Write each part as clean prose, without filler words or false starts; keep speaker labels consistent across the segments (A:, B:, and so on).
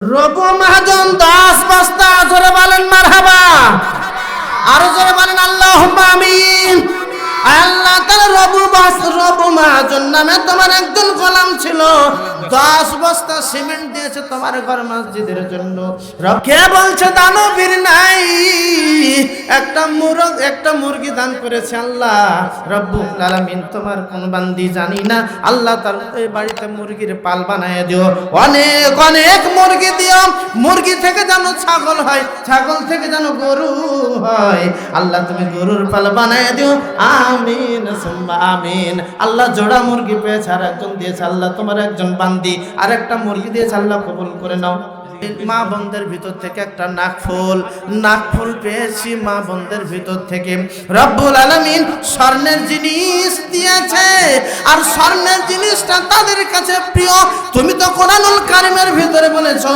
A: রবু মহাজন 10 বস্তা, জোরে বলেন মারহাবা, আরো জোরে বলেন আল্লাহুম্মা আমিন। আল্লাহ তাআলা রবু মহাজন নামে তোমার একজন গোলাম ছিল, 10 বস্তা সিমেন্ট দিয়েছে তোমার ঘর মসজিদের জন্য। কে বলছে দানবীর নাই, একটা মুরগি দান করেছে আল্লাহ রব্বুল আলামিন। তোমার কোন বান্দি জানি না, আল্লাহ তার এই বাড়িতে মুরগির পাল বানায় দিও, অনেক অনেক মুরগি দিও। মুরগি থেকে যেন ছাগল হয়, ছাগল থেকে যেন গরু হয়। আল্লাহ তুমি গরুর পাল বানায় দিও, আমিন সুম্মা আমিন। আল্লাহ জোড়া মুরগি পেয়েছে, আর একজন দিয়েছে আল্লাহ তোমার একজন বান্দি আর একটা মুরগি দিয়েছে, আল্লাহ কবুল করে নাও। মা বোনদের ভিতর থেকে একটা নাকফুল পেয়েছি, মা বোনদের ভিতর থেকে রব্বুল আলামিন স্বর্ণের জিনিস দিয়েছে, আর স্বর্ণের জিনিসটা তাদের কাছে প্রিয়। তুমি তো কোরআনুল কারীমের ভিতরে বলেছো,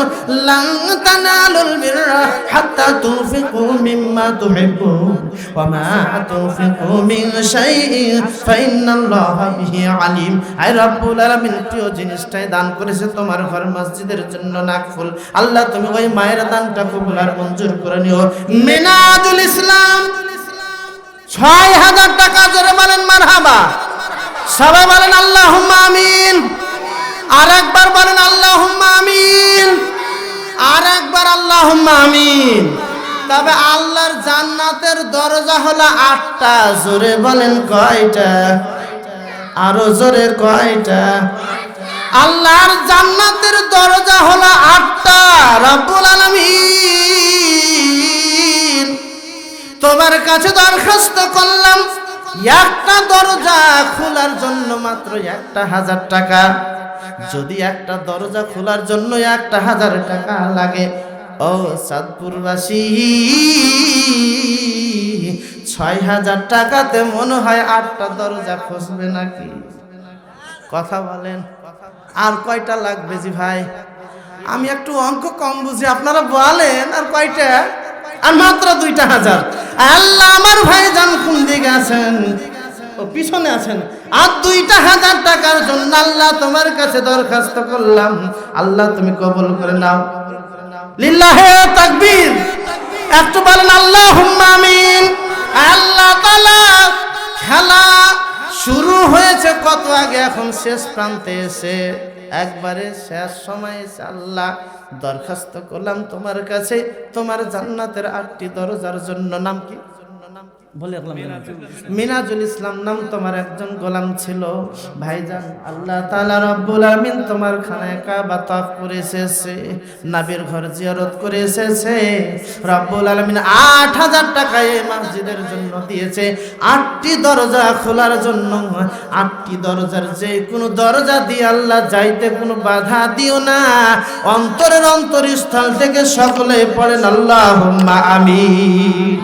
A: লান তানালুল বিররা হাত্তা তুনফিকু মিম্মা তুহিব্বুন ওয়া মা তুনফিকু মিন শাইইন ফাইন্নাল্লাহা বিহি আলিম। আয় রব্বুল আলামিন প্রিয় জিনিসটাই দান করেছে তোমার ঘর মসজিদের জন্য, নাকফুল। আল্লাহ তুমি ওই মায়ের দানটা কবুল আর মঞ্জুর করে নিও। মিনাজুল ইসলাম 6000 টাকা, জোরে বলেন মারহাবা, সবাই বলেন আল্লাহুম্মা আমিন। আর একবার বলেন আল্লাহুম্মা আমিন, আর একবার আল্লাহুম্মা আমিন। তবে আল্লাহর জান্নাতের দরজা হলো 8টা, জোরে বলেন কয়টা, আরো জোরে কয়টা? আল্লাহর জান্নাতের দরজা হলো 8টা। রব্বুল আলামিন তোমার কাছে দরখাস্ত করলাম, একটা দরজা খোলার জন্য মাত্র 1000 টাকা। যদি একটা দরজা খোলার জন্য 1000 টাকা লাগে, ও চাঁদপুরবাসী, 6000 টাকাতে মনে হয় 8টা দরজা খুঁজবে নাকি? কথা বলেন, আর কয়টা লাগবে জি ভাই? আমি একটু অঙ্ক কম বুঝি, আপনারা বলেন আর কয়টা? আর মাত্র 2টা। আল্লাহ আমার ভাই জান কোন দিকে আছেন? ও পিছনে আছেন। আর 2,000 টাকার জন্য আল্লাহ তোমার কাছে দরখাস্ত করলাম, আল্লাহ তুমি কবুল করে নাও। লিল্লাহি তাকবীর, একটু বলেন আল্লাহুম্মা আমিন। আল্লাহ তাআলা খেলা শুরু হয়েছে কত আগে, এখন শেষ প্রান্তে এসে একবারে শেষ সময় এসে আল্লাহ দরখাস্ত করলাম তোমার কাছে, তোমার জান্নাতের 8টি দরজার জন্য। নাম কি বলে রাখলাম? মিনাজুল ইসলাম নাম তোমার একজন গোলাম ছিল। ভাইজান আল্লাহ তাআলা রব্বুল আমিন তোমার খানায় কাবা তাওয়াফ করে এসেছে, নবীর ঘর জিয়ারত করে এসেছে। রব্বুল আমিন 8000 টাকা এই মসজিদের জন্য দিয়েছে, 8টি দরজা খোলার জন্য। 8টি দরজার যে কোনো দরজা দিয়ে আল্লাহ যাইতে কোনো বাধা দিও না। অন্তরের অন্তরস্থল থেকে সকলে পড়েন আল্লাহুম্মা আমিন।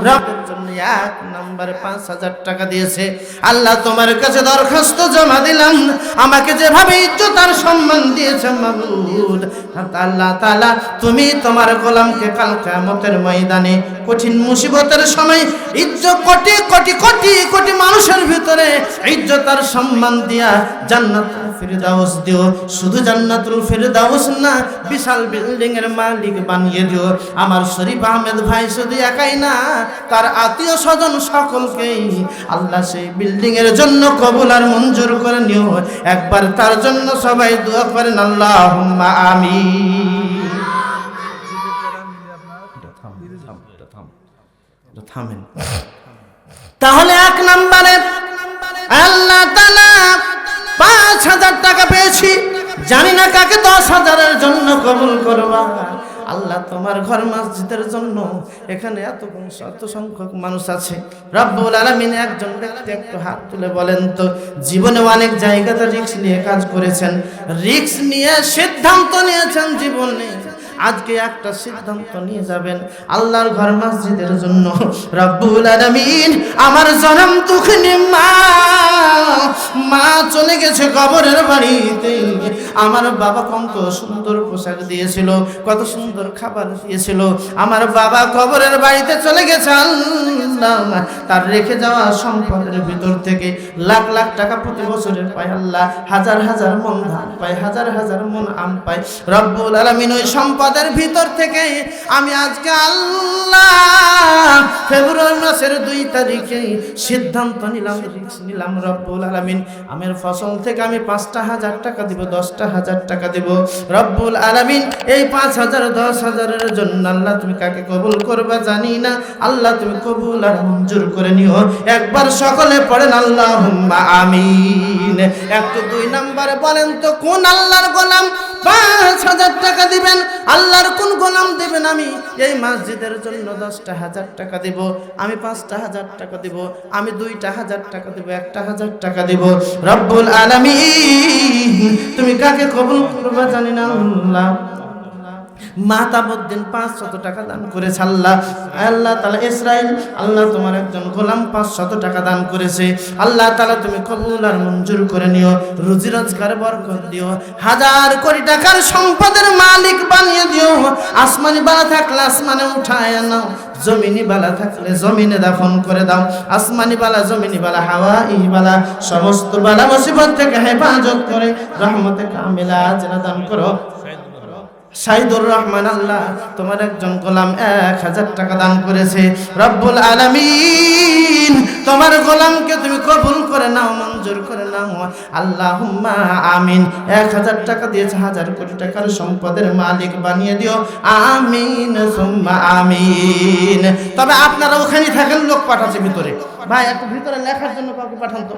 A: রব্বের জন্য 1 নম্বরে 5000 টাকা দিয়েছে। আল্লাহ তোমার কাছে দরখাস্ত জমা দিলাম, আমাকে যেভাবে ইজ্জত আর সম্মান দিয়েছে মাবুদ আল্লাহ তাআলা, তুমি তোমার গোলামকে কাল কিয়ামতের ময়দানে কঠিন মুসিবতের সময় ইজ্জত কোটি কোটি কোটি কোটি মানুষের ভিতরে ইজ্জত আর সম্মান দিয়া জান্নাতুল ফিরদাউস দিও। শুধু জান্নাতুল ফিরদাউস না, বিশাল বিল্ডিং এর মালিক বানিয়ে দিও। আমার শরীফ আহমেদ ভাই শুধু একাই না, তার আত্মীয় স্বজন সকলকেই আল্লাহ সেই বিল্ডিং এর জন্য কবুল আর মঞ্জুর করে নিও। একবার তার জন্য সবাই দোয়া করেন আল্লাহুম্মা আমিন। থামেন। তাহলে 1 নম্বরে আল্লাহ তাআলা 5000 টাকা পেয়েছি, জানি না কাকে 10,000-এর জন্য কবুল করবা। আল্লাহ তোমার ঘর মসজিদের জন্য এখানে এত সংখ্যক মানুষ আছে, রব্বুল আলামিন একজন ব্যক্তি একটু হাত তুলে বলেন তো, জীবনে অনেক জায়গাতে রিস্ক নিয়ে কাজ করেছেন, রিস্ক নিয়ে সিদ্ধান্ত নিয়েছেন জীবনে, আজকে একটা সিদ্ধান্ত নিয়ে যাবেন আল্লাহর ঘর মসজিদের জন্য। রব্বুল আলামিন আমার জনম দুঃখিনী মা চলে গেছে কবরের বাড়িতে, আমার বাবা কত সুন্দর পোশাক দিয়েছিল, কত সুন্দর খাবার দিয়েছিল। আমার বাবা কবরের বাড়িতে চলে গেছে, আল্লাহ তার রেখে যাওয়া সম্পদের ভিতর থেকে লাখ লাখ টাকা প্রতি বছরের পায় আল্লাহ, হাজার হাজার মন ধান পায়, হাজার হাজার মন আম পায় রব্বুল আলামিন। ওই সম্পদের ভিতর থেকে আমি আজকে আল্লাহ ফেব্রুয়ারি মাসের 2 তারিখে সিদ্ধান্ত নিলাম রব্বুল আলামিন আমের ফসল থেকে আমি 5,000 টাকা দিব, 10,000 টাকা দিব রব্বুল আলামিন। এই 5,000 10,000-এর জন্য আল্লাহ তুমি কাকে কবুল করবা জানি না, আল্লাহ তুমি কবুল আর মঞ্জুর করে নিও। একবার সকলে পড়েন আল্লাহুম্মা আমিন। একটু 2 নম্বরে বলেন তো কোন আল্লাহর গোলাম 5,000 টাকা দিবেন? আল্লাহর কোন গোলাম দিবেন? আমি এই মসজিদের জন্য 10,000 টাকা দিব, আমি 5,000 টাকা দিব, আমি 2,000 টাকা দিব, 1,000 টাকা দিব রব্বুল আলামিন। তুমি কাকে কবুল করবা জানি না আল্লাহ। মাতাবুদ্দিন 500 টাকা দান করেছে আল্লাহ। আল্লাহ তাআলা ইসরাইল, আল্লাহ তোমার একজন গোলাম 500 টাকা দান করেছে, আল্লাহ তাআলা তুমি কবুল আর মঞ্জুর করে নিও, রুজি রোজগারে বরকত দিও, হাজার কোটি টাকার সম্পদের মালিক বানিয়ে দিও। আসমানি বালা থাকলে আসমানে উঠায় নাও, জমিনি বালা থাকলে জমিনে দাফন করে দাও। আসমানি বালা, জমিনি বালা, হাওয়াই বালা, সমস্ত বালা মুসিবত থেকে হেফাজত করে রহমতে কামিলা আজরা দান করো। সাইদুর রহমান, আল্লাহ তোমার একজন গোলাম 1,000 টাকা দান করেছে রব্বুল আলামিন। তোমার গোলামকে তুমি কবুল করে নাও, মঞ্জুর করে নাও আল্লাহুম্মা আমিন। 1,000 টাকা দিয়েছে, হাজার কোটি টাকার সম্পদের মালিক বানিয়ে দিও, আমিন সুম্মা আমিন। তবে আপনারা ওখানে থাকেন, লোক পাঠাচ্ছে ভিতরে, ভাই একটু ভিতরে লেখার জন্য কাউকে পাঠান তো,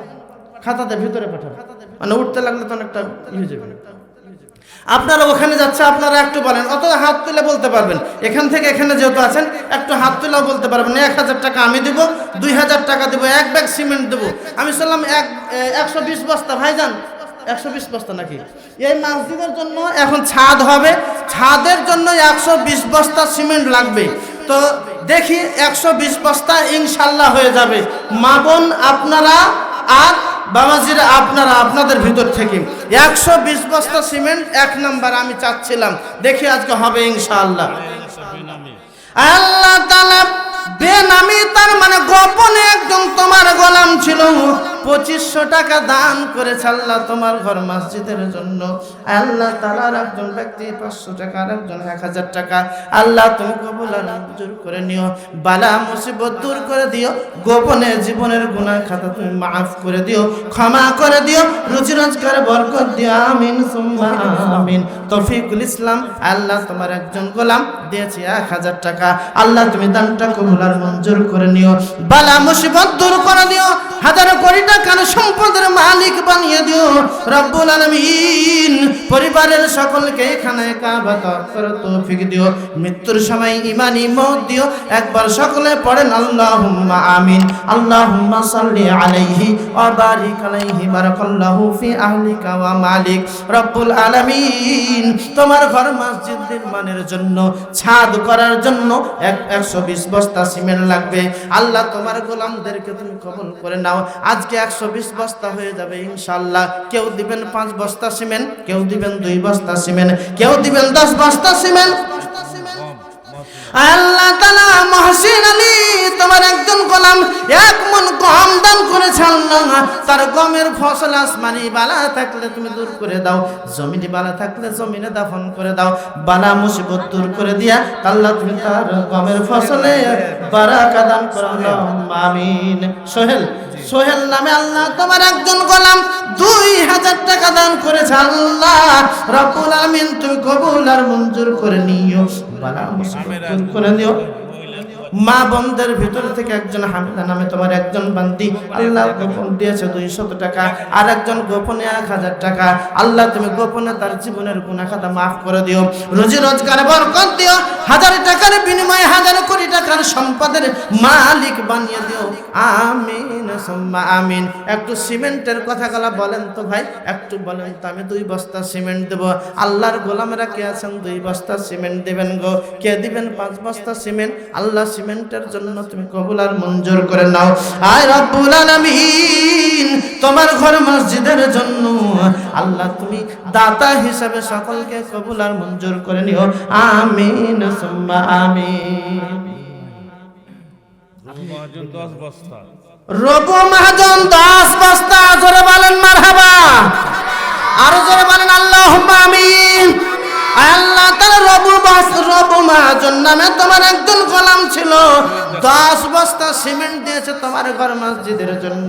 A: খাতাতে ভিতরে পাঠান, মানে উঠতে লাগলে তো অনেকটা হয়ে যাবে। আপনারা ওখানে যাচ্ছে, আপনারা একটু বলেন, অত হাত তুলে বলতে পারবেন, এখান থেকে এখানে যেহেতু আছেন একটু হাত তুলেও বলতে পারবেন। 1,000 টাকা আমি দিব, 2,000 টাকা দিব, 1 ব্যাগ সিমেন্ট দেবো। আমি বললাম 120 বস্তা, ভাইজান 120 বস্তা নাকি? এই মসজিদের জন্য এখন ছাদ হবে, ছাদের জন্য 120 বস্তা সিমেন্ট লাগবে। তো দেখি 120 বস্তা ইনশাল্লাহ হয়ে যাবে। মা বোন আপনারা আর বাবাজিরা আপনারা আপনাদের ভিতর থেকে 120 বস্তা সিমেন্ট 1 নাম্বার আমি চাচ্ছিলাম, দেখি আজকে হবে ইনশাআল্লাহ। আল্লাহ তাআলা বেনামি, তার মানে গোপনে একজন তোমার গোলাম ছিল, 2500 টাকা দান করেছে আল্লাহ তোমার ঘর মসজিদের জন্য। আল্লাহ তাআলার একজন ব্যক্তি 500 টাকা, আর একজন 1,000 টাকা। আল্লাহ তুমি কবুল আর মঞ্জুর করে নিও, বালা মুসিবত দূর করে দিও, গোপনে জীবনের গুনাহ খাতা তুমি মাফ করে দিও, ক্ষমা করে দিও, রুজি রোজগারে বরকত দিও, আমিন সুম্মা আমিন। তৌফিকুল ইসলাম, আল্লাহ তোমার একজন গোলাম দিয়েছে 1,000 টাকা, আল্লাহ তুমি দানটা কবুল আর মঞ্জুর করে নিও, বালা মুসিবত দূর করে দিও, হাজার কোটি টাকার সম্পদের মালিক বানিয়ে দিও রব্বুল আলামিন। পরিবারের সকলকে এখানে কাবা করার তৌফিক দিও, মৃত্যুর সময় ঈমানি মওত দিও। একবার সকলে পড়েন আল্লাহুম্মা আমিন। আল্লাহুম্মা সাল্লি আলাইহি ওয়া বারিক আলাইহি, বারাকাল্লাহু ফি আহলিকা ওয়া মালিক। রব্বুল আলামিন তোমার ঘর মসজিদ নির্মাণের জন্য, ছাদ করার জন্য 120 বস্তা সিমেন্ট লাগবে। আল্লাহ তোমার গোলামদেরকে তুমি কবুল করে নাও। আজকে 120 বস্তা হয়ে যাবে ইনশাআল্লাহ। কেউ দিবেন 5 বস্তা সিমেন্ট, কেউ দিবেন 2 বস্তা সিমেন্ট, কেউ দিবেন 10 বস্তা সিমেন্ট। আল্লাহ তাআলা মহসিন আলী তোমার একজন গোলাম 1 মণ গম দান করেছে আল্লাহ। তার গমের ফসল আসমানি বালা থাকলে তুমি দূর করে দাও, জমিনে বালা থাকলে জমিনে দাফন করে দাও, বালা মুসিবত দূর করে দিয়া আল্লাহ তুমি তার গমের ফসলে বারাকা দান করো, আল্লাহুম্মা আমিন। সোহেল নামে আল্লাহ তোমার একজন গোলাম 2,000 টাকা দান করেছে আল্লাহ রব্বুল আলামিন, তুমি কবুল আর মঞ্জুর করে নিও, বালা মুসিবত দূর করে দিও। মা বোনদের ভিতর থেকে একজন হামিদা নামে তোমার একজন বান্দি আল্লাহ গোপন দিয়েছে 200 টাকা, আর একজন গোপনে 1,000 টাকা। আল্লাহ তুমি গোপনে তার জীবনের গুনাহ খাতা মাফ করে দিও, রুজি রোজগারে বরকত দিও, হাজার টাকার বিনিময়ে হাজার কোটি টাকার সম্পদের মালিক বানিয়ে দিও, আমিন সুম্মা আমিন। একটু সিমেন্টের কথাগুলো বলেন তো ভাই, একটু বলেন তো। আমি 2 বস্তা সিমেন্ট দেব। আল্লাহর গোলামেরা কে আছেন 2 বস্তা সিমেন্ট দিবেন গো, কে দিবেন 5 বস্তা সিমেন্ট? আল্লাহ সিমেন্টের জন্য তুমি কবুল আর মঞ্জুর করে নাও। আয় রব্বুল আলামিন তোমার ঘর মসজিদের জন্য আল্লাহ তুমি দাতা হিসাবে সকলকে কবুল আর মঞ্জুর করে নিও, আমিন সুম্মা আমিন। রবু মাহাজন 10 বস্তা, জোরে বলেন মারহাবা, আরো জোরে বলেন আল্লাহুম্মা আমিন। আল্লাহ তাআলা রবু মাহাজন নামে তোমার একজন গোলাম ছিল, 10 বস্তা সিমেন্ট দিয়েছে তোমার ঘর মসজিদের জন্য।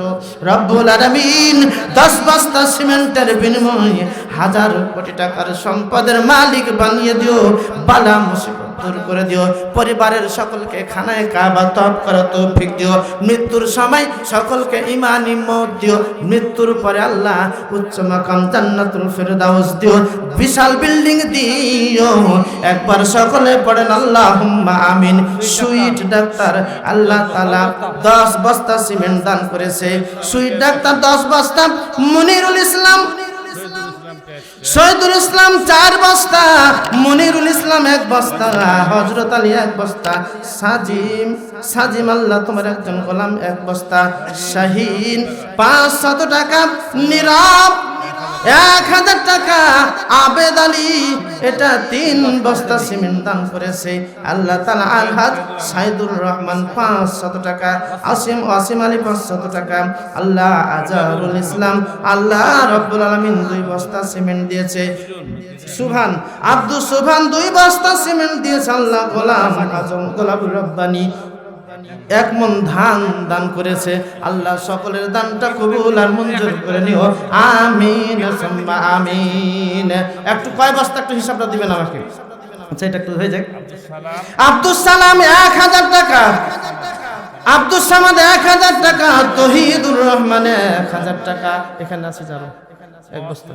A: রব্বুল আলামিন 10 বস্তা সিমেন্টের বিনিময়ে 1000 কোটি টাকার সম্পদের মালিক বানিয়ে দিও, বালা মুসিবত দূর করে দিও, পরিবারের সকলকে খানায় কাবা তওয়াব করার তৌফিক দিও, মৃত্যুর সময় সকলকে ঈমানি মওত দিও, মৃত্যুর পরে আল্লাহ উচ্চ মাকাম জান্নাতুল ফেরদাউস দিও, বিশাল বিল্ডিং দিও। একবার সকলে পড়েন আল্লাহুম্মা আমিন। সুইট ডাক্তার আল্লাহ তাআলা 10 বস্তা সিমেন্ট দান করেছে, সুইট ডাক্তার 10 বস্তা, মুনিরুল ইসলাম শহীদুল ইসলাম 4 বস্তা, মনিরুল ইসলাম 1 বস্তা, হযরত আলী 1 বস্তা, সাজিম আল্লাহ তোমার একজন গোলাম 1 বস্তা, শাহিন 500 টাকা, নীরব 1000 টাকা, আবেদ আলী এটা 3 বস্তা সিমেন্ট দান করেছে আল্লাহ তাআলা। আলহাজ সাইদুর রহমান 500 টাকা, ওয়াসিম আলী 500 টাকা, আল্লাহ আজহারুল ইসলাম আল্লাহ রব্বুল আলামিন 2 বস্তা সিমেন্ট দিয়েছে। সুবহান আব্দুল সুবহান 2 বস্তা সিমেন্ট দিয়েছে আল্লাহ। গোলাম আজম গোলাবুর রব্বানি 1 মণ ধান দান করেছে আল্লাহ। সকলের দানটা কবুল আর মঞ্জুর করে নিও, আমিন সুম্মা আমিন। একটু কয় বস্তা একটু হিসাবটা দিবেন আমাকে, আচ্ছা এটা একটু হয়ে যাক। আব্দুল সালাম 1000 টাকা, আব্দুল সামাদ 1000 টাকা, তহিদুর রহমান 1000 টাকা, এখানে আছে যারা 1 বস্তা।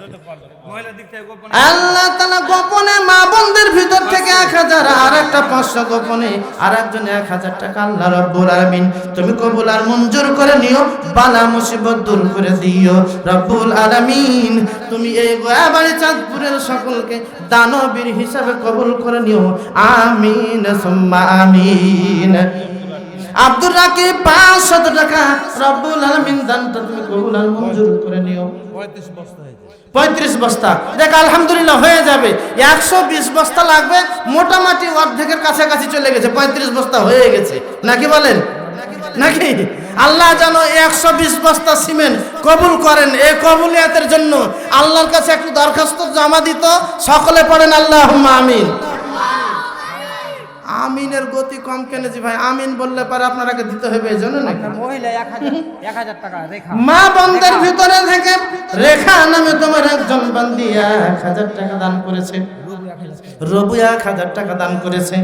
A: আল্লাহ তাআলা গোপনে মা বোনদের ভিতর থেকে 1000 আর একটা 500 গোপনে আর একজন 1000 টাকা আল্লাহ রব্বুল আলামিন তুমি কবুল আর মঞ্জুর করে নিও, বালা মুসিবত দূর করে দিও রব্বুল আলামিন। তুমি এই গোয়াবাড়ি চাঁদপুরের সকলকে দানবীর হিসাবে কবুল করে নিও, আমিন সুম্মা আমিন। আব্দুর রাকিব 500 টাকা, রব্বুল আলামিন দানটা তুমি কবুল আর মঞ্জুর করে নিও। 35 বস্তা দেখ আলহামদুলিল্লাহ হয়ে যাবে। 120 বস্তা লাগবে, মোটামুটি অর্ধেকের কাছাকাছি চলে গেছে, 35 বস্তা হয়ে গেছে নাকি বলেন, নাকি? আল্লাহ যেন 120 বস্তা সিমেন্ট কবুল করেন। এই কবুলিয়াতের জন্য আল্লাহর কাছে একটু দরখাস্ত জমা দিত, সকলে পড়েন আল্লাহুম্মা আমিন। আমিনের গতি কম কেন জি ভাই? আমিন বললে পারে আপনারাকে দিতে হবে, এই জন্য নাকি?
B: মহিলা 1000 টাকা রেখা,
A: মা বন্ধের ভিতরে থেকে রেখা নামে তোমার একজন বান্দি 1000 টাকা দান করেছে, রবু 1000 টাকা দান করেছে।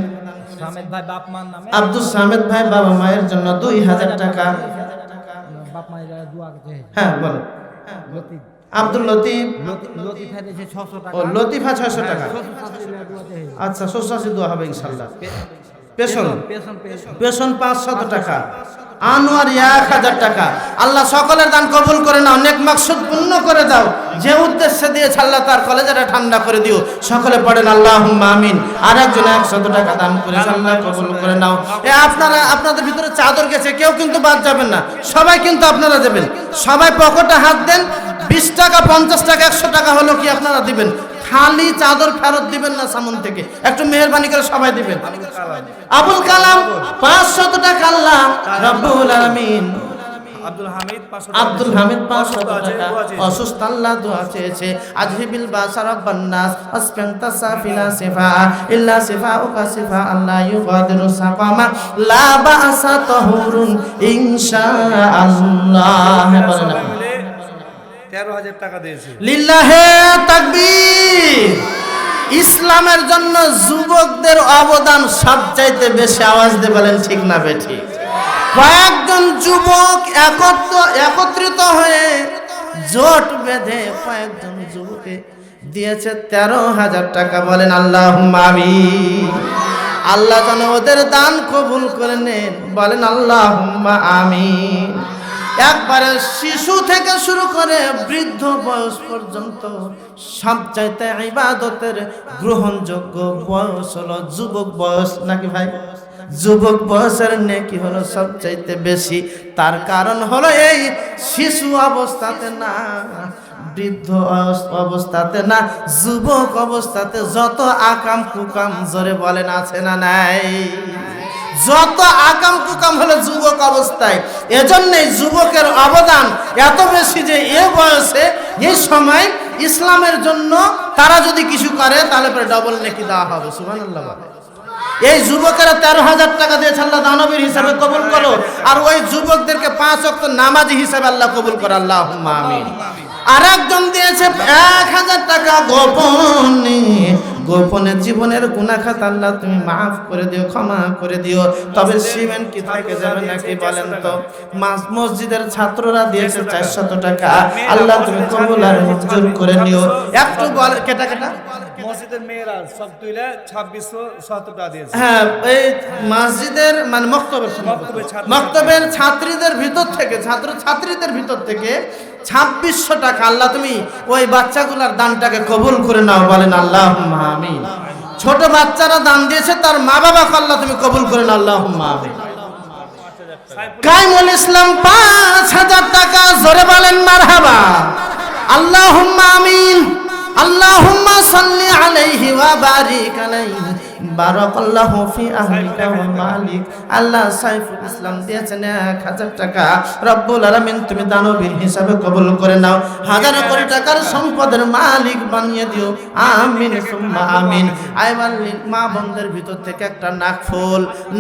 B: সামেদ ভাই বাপ মার নামে,
A: আব্দুল সামেদ ভাই বাবা মায়ের জন্য 2000 টাকা,
B: বাপ মায়ের দোয়া করতে।
A: হ্যাঁ বলো।
B: লতিফ
A: আব্দুল লতিফ,
B: লতিফা দিয়েছে 600 টাকা,
A: ও লতিফা 600 টাকা,
B: দোয়াতে।
A: আচ্ছা 86 দোয়া হবে ইনশাআল্লাহ। পেছন
B: পেছন
A: 500 টাকা, আনোয়ার 1000 টাকা। আল্লাহ সকলের দান কবুল করে নাও, নেক মাকসুদ পূর্ণ করে দাও, যে উদ্দেশ্যে দিয়েছে আল্লাহ তার কলেজাটা ঠান্ডা করে দিও, সকলে পড়েন আল্লাহুম্মা আমিন। আর একজন 100 টাকা দান করেছে, আল্লাহ কবুল করে নাও। আপনারা আপনাদের ভিতরে চাদর গেছে, কেউ কিন্তু বাদ যাবেন না, সবাই কিন্তু আপনারা দেবেন, সবাই পকেটে হাত দেন। 20 টাকা 50 টাকা 100 টাকা হলো কি আপনারা দিবেন, খালি চাদর ফেরত দিবেন না সামন থেকে, একটু মেহেরবানি করে সবাই দিবেন। আবুল কালাম 500 টাকা আল্লাহ রব্বুল আলামিন। আব্দুল হামিদ 500 টাকা, অসুস্থ আল্লাহ দোয়া চেয়েছে। আজহিবিল বাসা রাব্বান নাস আসফান্তা সাফিলা সিফা ইল্লা সিফাউকা সিফা আল্লাহ ইউগাদিরু সাকামা লা বাসা তাহুরুন ইনশাআল্লাহ।
C: 13,000 টাকা দিয়েছে।
A: লিল্লাহে তাকবীর। ইসলামের জন্য যুবকদের অবদান সবচাইতে বেশি, আওয়াজ দিয়ে বলেন ঠিক না বেঠিক? কয়েকজন যুবক একত্রিত হয়ে জোট বেঁধে কয়েকজন যুবকে দিয়েছে 13,000 টাকা, বলেন আল্লাহুম্মা আমিন। আল্লাহ যেন ওদের দান কবুল করে নেন, বলেন আল্লাহুম্মা আমিন। একবারে শিশু থেকে শুরু করে বৃদ্ধ বয়স পর্যন্ত সবচাইতে ইবাদতের গ্রহণযোগ্য বয়স হলো যুবক বয়স, নাকি ভাই? যুবক বয়সের নেকি হলো সবচাইতে বেশি। তার কারণ হলো এই শিশু অবস্থাতে না, বৃদ্ধ অবস্থাতে না, যুবক অবস্থাতে যত আকাম কুকাম জোরে বলেন আছে না নাই? যত আকাম কুকাম হলো যুবক অবস্থায়। এজন্যই যুবকের অবদান এত বেশি যে এ বয়সে এই সময় ইসলামের জন্য তারা যদি কিছু করে তাহলে পরে ডবল নেকি দেওয়া হবে। সুবহানাল্লাহ বলে। এই যুবকেরা 13,000 টাকা দিয়েছে আল্লাহ দানবীর হিসাবে কবুল করো, আর ওই যুবকদেরকে 5 ওয়াক্ত নামাজি হিসাবে আল্লাহ কবুল করো, আল্লাহুম্মা আমিন। আর একজন দিয়েছে 1,000 টাকা গোপনে, গোপনে জীবনের গুনাহ খাত আল্লাহ তুমি মাফ করে দিও, ক্ষমা করে দিও। তবে সিমেন্ট কি থেকে যাবে নাকি বলেন তো? মসজিদের ছাত্ররা দিয়েছে 400 টাকা, আল্লাহ তুমি কবুল আর মঞ্জুর করে নিও। একটু বল কেটা কেটা
C: মসজিদের মেয়েরা সব তুলে 2670 টাকা দিয়েছে।
A: হ্যাঁ, এই মসজিদের মানে মক্তবের ছাত্রীদের ভিতর থেকে, ছাত্র ছাত্রীদের ভিতর থেকে 2600 টাকা আল্লাহ তুমি ওই বাচ্চাগুলার দানটাকে কবুল করে নাও, বলেন আল্লাহুম্মা আমিন। ছোট বাচ্চারা দান দিয়েছে, তার মা বাবাকে আল্লাহ তুমি কবুল করে নাও, আল্লাহুম্মা আমিন। কাইমুল ইসলাম 5000 টাকা, জোরে বলেন মারহাবা, আল্লাহুম্মা আমিন। আল্লাহুম্মা সাল্লি আলাইহি ওয়া বারিক আলাইহি, বারাকাল্লাহু ফি আহলিকা ওয়া মালিক। আল্লাহ সাইফুল ইসলাম দিয়েছেন 1000 টাকা, রব্বুল আলামিন তুমি দানবীর হিসাবে কবুল করে নাও, হাজার কোটি টাকার সম্পদের মালিক বানিয়ে দিও, আমিন সুম্মা আমিন। আইবাল্লিন মা বোনদের ভিতর থেকে একটা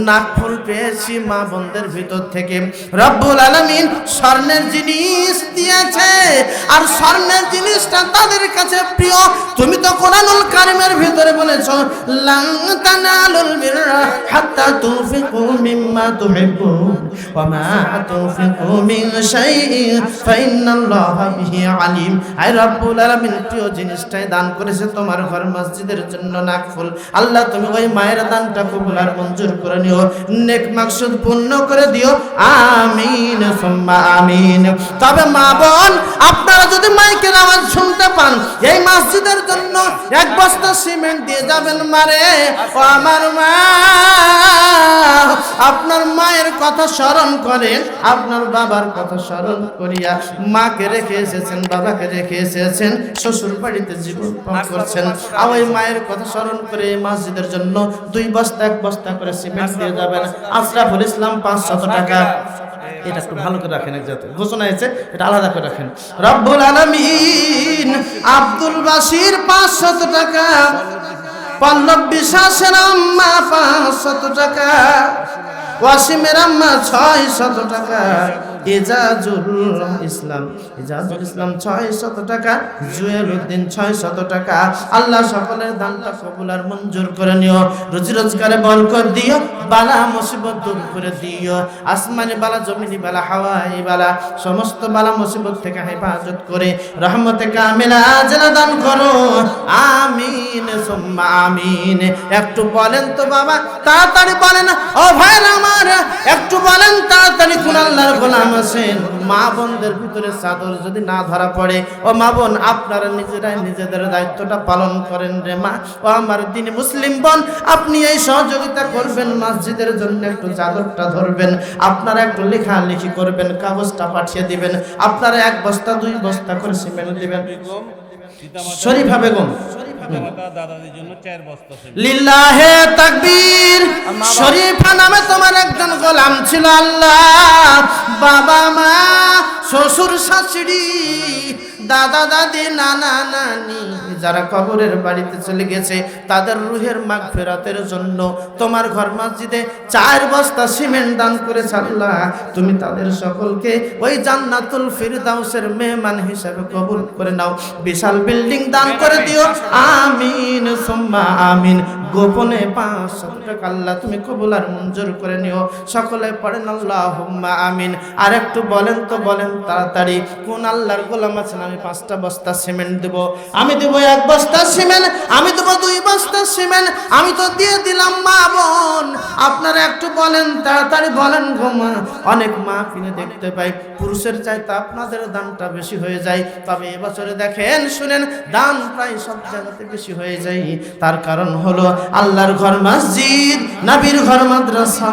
A: নাকফুল পেয়েছি মা বোনদের ভিতর থেকে, রব্বুল আলামিন স্বর্ণের জিনিস দিয়েছে, আর স্বর্ণের জিনিসটা তাদের কাছে প্রিয়। তুমি তো কোরআনুল কারীমের ভিতরে বলেছো লান তানালুল বিররা হাত্তা তুনফিকু মিম্মা তুহিব্বুন ওয়া মা তুনফিকু মিন শাইইন ফাইন্নাল্লাহা বিহি আলিম। আয় রব্বুল আলামিন প্রিয় জিনিসটাই দান করেছে তোমার ঘর মসজিদের জন্য নাকফুল, আল্লাহ তুমি ওই মায়ের দানটা কবুল আর মঞ্জুর করে নিও, নেক মাকসুদ পূর্ণ করে দিও, আমিন সুম্মা আমিন। তবে মা বোন আপনারা যদি মাইকের আওয়াজ শুনতে পান, এই মসজিদের জন্য 1 বস্তা সিমেন্ট দিয়ে যাবেন মারে। ও আমার মা, আপনার মায়ের কথা স্মরণ করেন, আপনার বাবার কথা স্মরণ করিয়া মাকে রেখে এসেছেন, বাবাকে রেখে এসেছেন, শ্বশুর বাড়িতে জীবন পার করছেন, আর ওই মায়ের কথা স্মরণ করে এই মসজিদের জন্য 2 বস্তা 1 বস্তা করে সিমেন্ট দিয়ে যাবেন। আশরাফুল ইসলাম 500 টাকা। এটা একটু ভালো করে রাখেন, এক জায়গায় ঘোষণা হয়েছে, এটা আলাদা করে রাখেন। রব্বুল আলামিন আব্দুল বাসির 500 টাকা, পল্লব বিশ্বাসের আম্মা 500 টাকা, ওয়াসিমের আম্মা 600 টাকা, ইজাজুল ইসলাম 600 টাকা, জুয়েল উদ্দিন 600 টাকা। আল্লাহ সকলের দানটা কবুল আর মঞ্জুর করে নিও, রুজি রোজগারে বরকত দিও, বালা মুসিবত দূর করে দিও, আসমানি বালা জমিনি বালা হাওয়াই বালা সমস্ত বালা মুসিবত থেকে হেফাজত করে রহমতে কামিলা আজলা দান করো, আমিন সুম্মা আমিন। একটু বলেন তো বাবা, তাড়াতাড়ি বলেন, ও ভাইরা আমার একটু বলেন তাড়াতাড়ি, কোন আল্লাহর গোলাম আছেন মা বোনদের ভিতরে চাদর যদি না ধরা পড়ে, ও মা বোন আপনারা নিজেরাই নিজেদের দায়িত্বটা পালন করেন রে মা। ও আমার দিনী মুসলিম বোন, আপনি এই সহযোগিতা করবেন, মসজিদের জন্য একটু চাদরটা ধরবেন, আপনারা একটু লেখালেখি করবেন, কাগজটা পাঠিয়ে দিবেন, আপনারা 1 বস্তা 2 বস্তা করে সিমেন্ট দিবেন। শরীফা বেগম
C: দাদাদের জন্য 4 বস্তা সিমেন্ট।
A: লিল্লাহে তাকবীর। শরীফা নামে তোমার একজন গোলাম ছিল, আল্লাহ বাবা মা শ্বশুর শাশুড়ি দাদা দাদি নানা নানি যারা কবরের বাড়িতে চলে গেছে, তাদের রুহের মাগফিরাতের জন্য তোমার ঘর মসজিদে 4 বস্তা সিমেন্ট দান করেছে, আল্লাহ তুমি তাদের সকলকে ওই জান্নাতুল ফিরদাউসের মেহমান হিসেবে কবুল করে নাও, বিশাল বিল্ডিং দান করে দিও, আমিন সুম্মা আমিন। গোপনে 500 টাকা আল্লাহ তুমি কবুল আর মঞ্জুর করে নিও, সকলে পড়েন আল্লাহুম্মা আমিন। আর একটু বলেন তো, বলেন তাড়াতাড়ি, কোন আল্লাহর গোলাম আছেন আমি আমি 5টা বস্তা সিমেন্ট দেব, আমি দেব 1 বস্তা সিমেন্ট, আমি দেব 2 বস্তা সিমেন্ট। আমি তো দিয়ে দিলাম মা বোন, আপনারা একটু বলেন, তাড়াতাড়ি বলেন গো মা। অনেক মা ফিরে দেখতে পাই পুরুষের চাইতে আপনাদের দানটা বেশি হয়ে যায়। তবে এবছরে দেখেন শুনেন, দান প্রায় সব জায়গাতে বেশি হয়ে যায়। তার কারণ হলো আল্লাহর ঘর মসজিদ, নবীর ঘর মাদ্রাসা,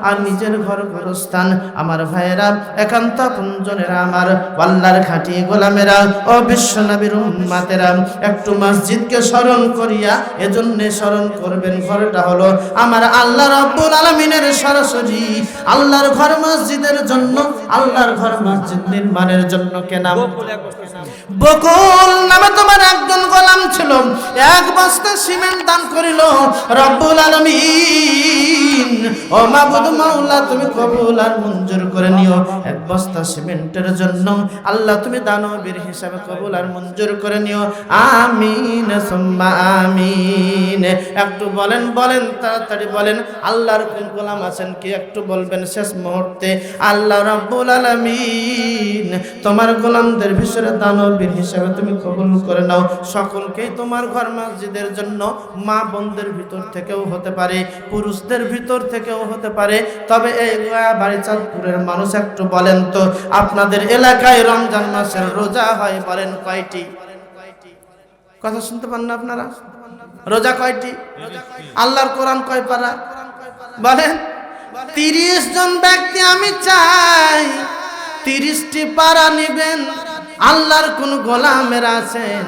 A: আর নিজের ঘর গোরস্থান। আমার ভাইয়েরা, একান্ত আপনজনেরা, আমার আল্লাহর খাঁটি গোলামেরা ও বিশ্ব নবীর উম্মতেরা, একটু মসজিদকে স্মরণ করিয়া এজন্য স্মরণ করবেন, ঘরটা হলো আমার আল্লাহ রাব্বুল আলামিনের সরাসরি আল্লাহর ঘর মসজিদের জন্য, আল্লাহর ঘর মসজিদ নির্মাণের জন্য কেনা। বকুল নামে তোমার একজন গোলাম ছিল, 1 বস্তা সিমেন্ট দান করিল। রব্বুল আলামিন, ও মাবুদ মাওলা, তুমি কবুল আর মঞ্জুর করে নিও। 1 বস্তা সিমেন্টের জন্য আল্লাহ তুমি দানবীর হিসাবে কবুল আর মঞ্জুর করে নিও। আমিন সুম্মা আমিন। একটু বলেন, বলেন, তাড়াতাড়ি বলেন। আল্লাহর কোন গোলাম আছেন কি একটু বলবেন শেষ মুহূর্তে। আল্লাহ রাব্বুল আলামিন তোমার গোলামদের ভিতরে দানবীর হিসাবে তুমি কবুল করে নাও। সকলকেই তোমার ঘর মসজিদের জন্য, মা বোনদের ভিতর থেকেও হতে পারে, পুরুষদের ভিতর থেকেও হতে পারে। তবে এই বাড়িচাঁদপুরের মানুষ একটু বলেন তো, আপনাদের এলাকায় রমজান মাসের রোজা হয় বলেন কয়টি? কথা শুনতে পান না আপনারা? রোজা কয়টি? আল্লাহর কোরআন কয় পারা বলেন? 30 জন ব্যক্তি আমি চাই 30টি পারা নিবেন। আল্লাহর কোন গোলামের আছেন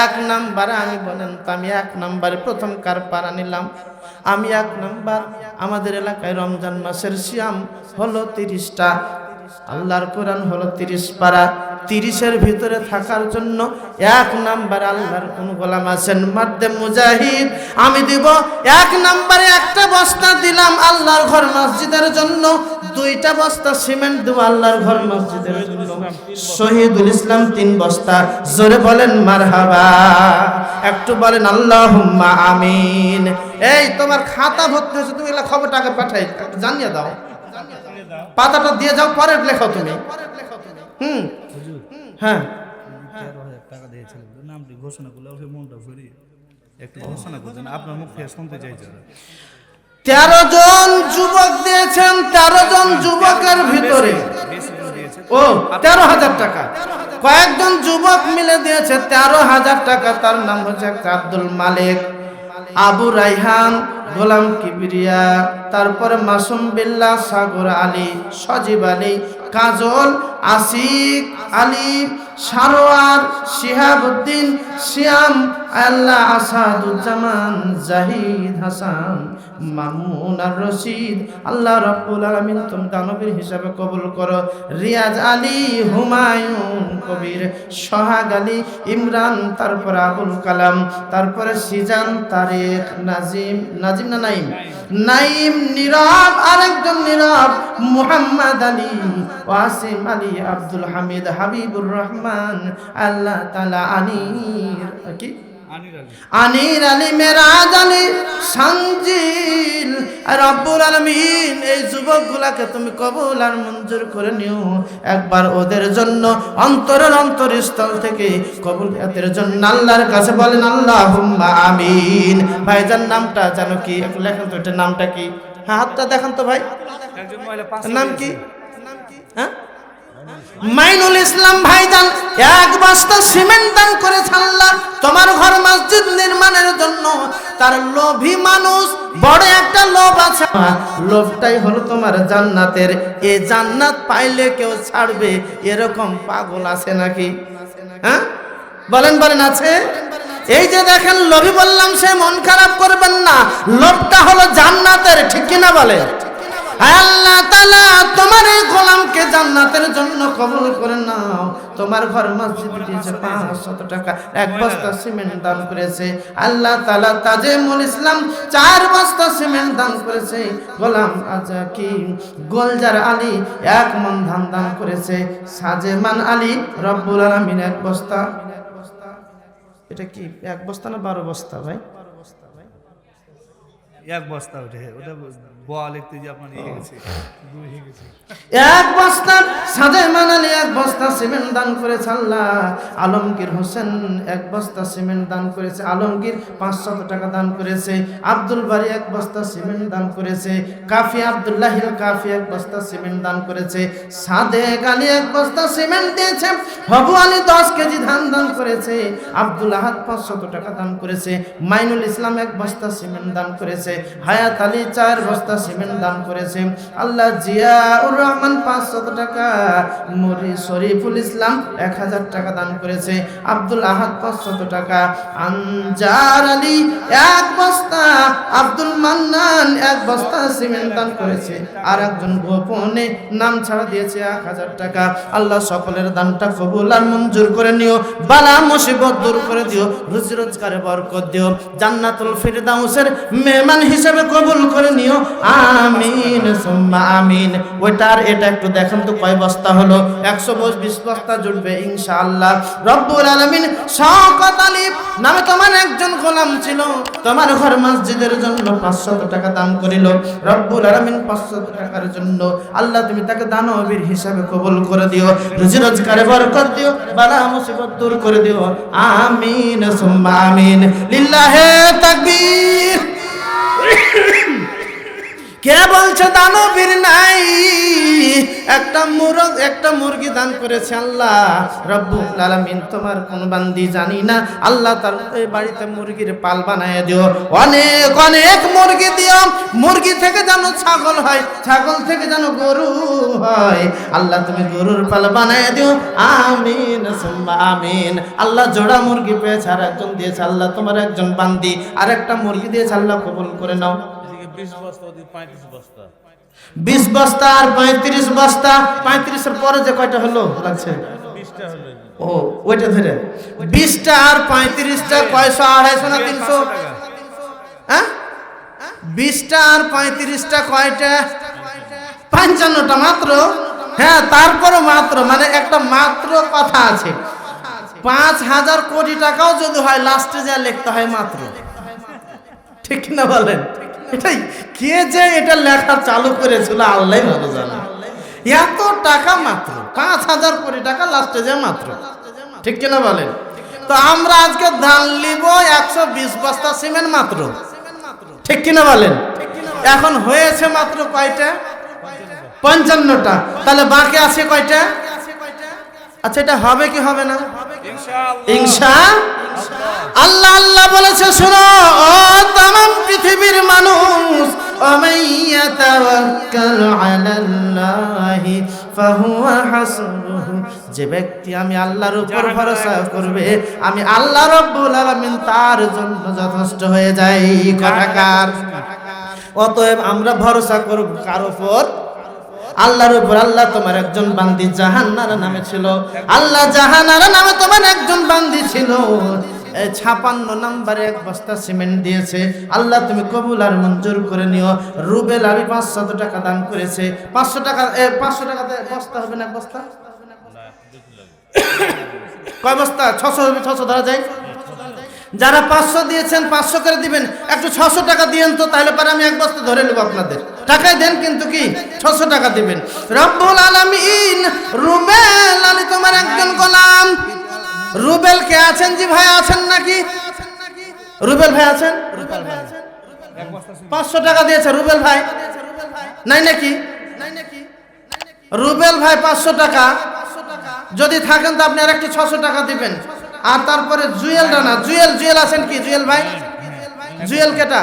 A: 1 নাম্বারে? আমি বলেন তো, আমি 1 নাম্বারে প্রথম কার পারা নিলাম? আমি 1 নাম্বার। আমাদের এলাকায় রমজান মাসের সিয়াম হলো 30টা, আল্লাহর কোরআন হলো 30 পারা। 30-এর ভিতরে থাকার জন্য 1 নাম্বার আল্লাহর কোন গোলাম আছেন? মাদ্দে মুজাহিদ। আমি দিব 1 নাম্বারে 1টা বস্তা দিলাম আল্লাহর ঘর মসজিদের জন্য, 2টা বস্তা সিমেন্ট দেব আল্লাহর ঘর মসজিদের জন্য। শহীদুল ইসলাম 3 বস্তা। জোরে বলেন মারহাবা, একটু বলেন আল্লাহুম্মা আমিন। এই তোমার খাতা ভর্তি হয়েছে, তুমি এগুলা খবর টাকা পাঠাই জানিয়ে দাও, পাতাটা দিয়ে যাও, পরে লেখো তুমি। হ্যাঁ,
C: 13,000 টাকা দিয়েছিলেন, নামটি ঘোষণা করলে ওকে মনটা ভরি একটু ঘোষণা করছেন, আপনার মুখ থেকে শুনতে চাইছে।
A: 13 জন যুবক দিয়েছেন। 13 জন যুবকের ভিতরে ও 13,000 টাকা, কয়েকজন যুবক মিলে দিয়েছে 13,000 টাকা। তার নাম হচ্ছে আব্দুল মালিক, আবু রাইহান, গোলাম কিবরিয়া, তারপরে মাসুম বিল্লাহ, সাগর আলী, সজীব আলী, কাজল, আসিক আলী, সারোয়ার, শিহাবুদ্দিন, শিয়াম, আল্লাহ, আসাদুজ্জামান, জাহিদ হাসান, মামুন আর রশিদ। আল্লাহ রাব্বুল আলামিন তুমি দানবীর হিসাবে কবুল করো। রিয়াজ আলী, হুমায়ুন কবির, সোহাগ আলী, ইমরান, তারপরে আবুল কালাম, তারপরে সিজান, তারেক, নাজিম, নাজিম না নাইম, নাইম, নীরব, আরেকজন নীরব, মুহাম্মদ আলী, ওয়াসিম আলী, আব্দুল হামিদ, হাবিবুর রহমান, আল্লাহ তাআলা আনির কি আনির আলী, মেরাজ আলী, সঞ্জিল। রব্বুল আলামিন এই যুবকগুলাকে তুমি কবুল আর মঞ্জুর করে নিও। একবার ওদের জন্য অন্তরের অন্তরস্থল থেকে কবুলিয়াতের জন্য আল্লাহর কাছে বলেন আল্লাহুম্মা আমিন। ভাইজান নামটা জানো কি? একটু লেখেন তো, এটা নামটা কি? হ্যাঁ, হাতটা দেখান তো ভাই, নাম কি? হ্যাঁ, মাইনুল ইসলাম ভাইজান 1 বস্তা সিমেন্ট দান করেছে আল্লাহ তোমার ঘর মসজিদ নির্মাণের জন্য। তার লোভী মানুষ, বড় একটা লোভ আছে, লোভটাই হলো তোমার জান্নাতের। এই জান্নাত পাইলে কেউ ছাড়বে এরকম পাগল আছে নাকি? হ্যাঁ বলেন, বলেন আছে? এই যে দেখেন লোভী বললাম, সে মন খারাপ করবেন না, লোভটা হলো জান্নাতের, ঠিক কিনা বলে? আল্লাহ তাআলা তোমার এই গোলামকে জান্নাতের জন্য কবুল করে নাও। তোমার ঘর মসজিদ দিয়েছে 500 টাকা, 1 বস্তা সিমেন্ট দান করেছে আল্লাহ তাআলা। তাজিমুল ইসলাম 4 বস্তা সিমেন্ট দান করেছে। গোলাম আজাকি গোলজার আলী 1 মণ ধান দান করেছে। সাজেমান আলী রব্বুল আলামিন 1 বস্তা। এটা কি 1 বস্তা না 12 বস্তা ভাই?
C: এক বস্তা ওটা বোয়া লিখতে যে আপনার ইয়ে গেছে দুই হয়ে গেছে।
A: এক বস্তা সাদে মানালি এক বস্তা সিমেন্ট দান করেছে আল্লাহ। আলমগীর হোসেন এক বস্তা সিমেন্ট দান করেছে, আলমগীর 500 টাকা দান করেছে। আব্দুল বারি এক বস্তা সিমেন্ট দান করেছে। কাফি আব্দুল্লাহিল কাফি এক বস্তা সিমেন্ট দান করেছে। সাদেক আলী এক বস্তা সিমেন্ট দিয়েছে। হবু আলী 10 কেজি ধান দান করেছে। আব্দুল আহাদ 500 টাকা দান করেছে। মাইনুল ইসলাম এক বস্তা সিমেন্ট দান করেছে। হায়াত আলী 4 বস্তা সিমেন্ট দান করেছে। আল্লাহ জিয়াউর রহমান 500 টাকা, মুরি শরীফুল ইসলাম 1000 টাকা দান করেছে। আব্দুল আহাদ 500 টাকা, আনজার আলী এক বস্তা, আব্দুল মান্নান এক বস্তা সিমেন্ট দান করেছে। আর একজন গোপনে নাম ছাড়া দিয়েছে 1000 টাকা। আল্লাহ সকলের দানটা কবুল আর মঞ্জুর করে নিও, বালা মুসিবত দূর করে দিও, রুজি রোজগারে বরকত দিও, জান্নাতুল ফিরদাউসের মেহমান হিসেবে কবুল করে নিও। আমিন সুম্মা আমিন। ওইটার এটা একটু দেখেন তো কয় বস্তা হলো? 120 বস্তা জুটবে ইনশাআল্লাহ। রব্বুল আলামিন শওকত আলী নামে তোমার একজন গোলাম ছিল, তোমার ঘর মসজিদের জন্য 500 টাকা দান করিল। রব্বুল আলামিন 500 টাকার জন্য আল্লাহ তুমি তাকে দানবীর হিসাবে কবুল করে দিও, রুজি রোজগারে বরকত দিও, বালা মুসিবত দূর করে দিও। আমিন সুম্মা আমিন। লিল্লাহে তাকবীর। কে বলছে দানবীর নাই? একটা মুরগি দান করেছে আল্লাহ রব্বুল আলামিন। তোমার কোন বান্দি জানি না, আল্লাহ তার এই বাড়িতে মুরগির পাল বানায় দিও, অনেক অনেক মুরগি দিও। মুরগি থেকে যেন ছাগল হয়, ছাগল থেকে যেন গরু হয়। আল্লাহ তুমি গরুর পাল বানায় দিও। আমিন সুম্মা আমিন। আল্লাহ জোড়া মুরগি পেয়েছে, আর একজন দিয়েছে আল্লাহ তোমার একজন বান্দি আর একটা মুরগি দিয়েছে, আল্লাহ কবুল করে নাও।
C: 20 বস্তা ওদিকে 35 বস্তা,
A: 20 বস্তা আর 35 বস্তা। 35 এর পরে যে কয়টা হলো লাগছে?
C: 20টা হলো।
A: ও ওইটা ধরে 20টা আর 35টা কয়শো? 250 না 300? হ্যাঁ, 20টা আর 35টা কয়টা? 55টা মাত্র। হ্যাঁ, তারপরে মাত্র মানে একটা মাত্র কথা আছে। 5000 কোটি টাকাও যদি হয় লাস্টে যা লিখতে হয় মাত্র। ঠিক না বলেন? এটাই কে যে এটা লেখা চালু করেছিল আল্লাহই ভালো জানে। এত টাকা মাত্র 5000 কোটি টাকা লাস্টে যে মাত্র। ঠিক কিনা বলেন? তো আমরা আজকে ধান নিব 120 বস্তা সিমেন্ট মাত্র। ঠিক কিনা বলেন? এখন হয়েছে মাত্র কয়টা? 55টা। তাহলে বাকি আছে কয়টা? আচ্ছা, এটা হবে কি হবে না? ইনশাআল্লাহ। আল্লাহ আল্লাহ বলেছে, শোনো ও তামাম পৃথিবীর মানুষ, ওয়ামাইয়াতাওয়াক্কাল আলাল্লাহি ফাহুয়া হাসবুহু। যে ব্যক্তি আমি আল্লাহর উপর ভরসা করবে, আমি আল্লাহ রাব্বুল আলামিন তার জন্য যথেষ্ট হয়ে যাই। কথাকার। অতএব আমরা ভরসা করব কার উপর? আল্লাহর উপর। আল্লাহ তোমার একজন বান্দি জাহান্নারা নামে ছিল, আল্লাহ জাহান্নারা নামে তোমার একজন বান্দি ছিল। 56 নম্বরে এক বস্তা সিমেন্ট দিয়েছে। আল্লাহ তুমি কবুল আর মঞ্জুর করে নিও। রুবেল আলী 500 টাকা দান করেছে। 500 টাকা 500 টাকাতে বস্তা হবে না? বস্তা কয় বস্তা? 600 হবে। 600 ধরা যায়। যারা 500 দিয়েছেন 500 করে দিবেন। একটু 600 টাকা দিয়েন তো, তাহলে পরে আমি এক বস্তা ধরে নেব আপনাদের। টাকায় দেন কিন্তু কি 600 টাকা দিবেন। রব্বুল আলামিন রুবেল আলী তোমার একজন গোলাম। রুবেল কে আছেন? জি ভাই আছেন নাকি? রুবেল ভাই আছেন? 500 টাকা দিয়েছে রুবেল ভাই, নাই নাকি? রুবেল ভাই 500 টাকা যদি থাকেন তো আপনি আর একটু 600 টাকা দিবেন। আর তারপরে জুয়েল রানা, জুয়েল আছেন কি? জুয়েল ভাই, জুয়েল কেটা?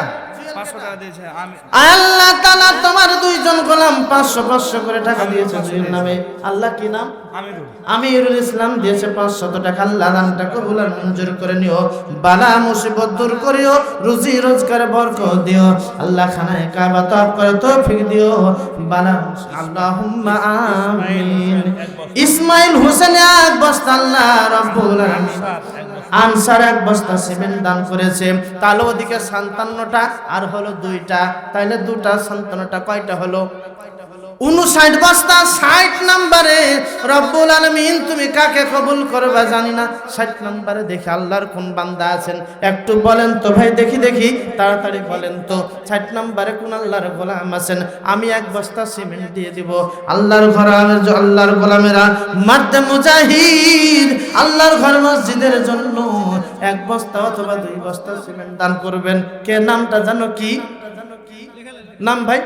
C: 500 টাকা দিয়েছে। আমি
A: আল্লাহ তাআলা তোমার দুইজন গোলাম 500 করে টাকা দিয়েছে জুয়েল নামে। আল্লাহ কি নাম? আমিরুল ইসলাম দিয়েছে 500 টাকা। আল্লাহ দানটা কবুল আর মঞ্জুর করে নিও, বালা মুসিবত দূর করিও, রুজি রোজগারে বরকত দিও। আল্লাহ খানায়ে কাবা তওয়াফ করে তৌফিক দিও, বালা। আল্লাহুম্মা আমিন। ইসমাইল হোসেন এক বস্তা আল্লাহ রাব্বুল আলামিন। আনসার এক বস্তা সিমেন্ট দান করেছে। তাহলে ওদিকে 57টা আর হলো 2টা, তাইলে 2টা 57টা কয়টা হলো? 59 বস্তা 60 নম্বরে রব্বুল আলামিন তুমি কাকে কবুল করবা জানি না। 60 নম্বরে দেখি আল্লাহর কোন বান্দা আছেন একটু বলেন তো ভাই, দেখি দেখি তাড়াতাড়ি বলেন তো 60 নম্বরে কোন আল্লাহর গোলাম আছেন। আমি 1 বস্তা সিমেন্ট দিয়ে দিব। আল্লাহর গোলামেরা মাদ্দে মুজাহিদ আল্লাহর ঘর মসজিদের জন্য 1 বস্তা অথবা 2 বস্তা সিমেন্ট দান করবেন। কে নামটা জানো কি নাম ভাই?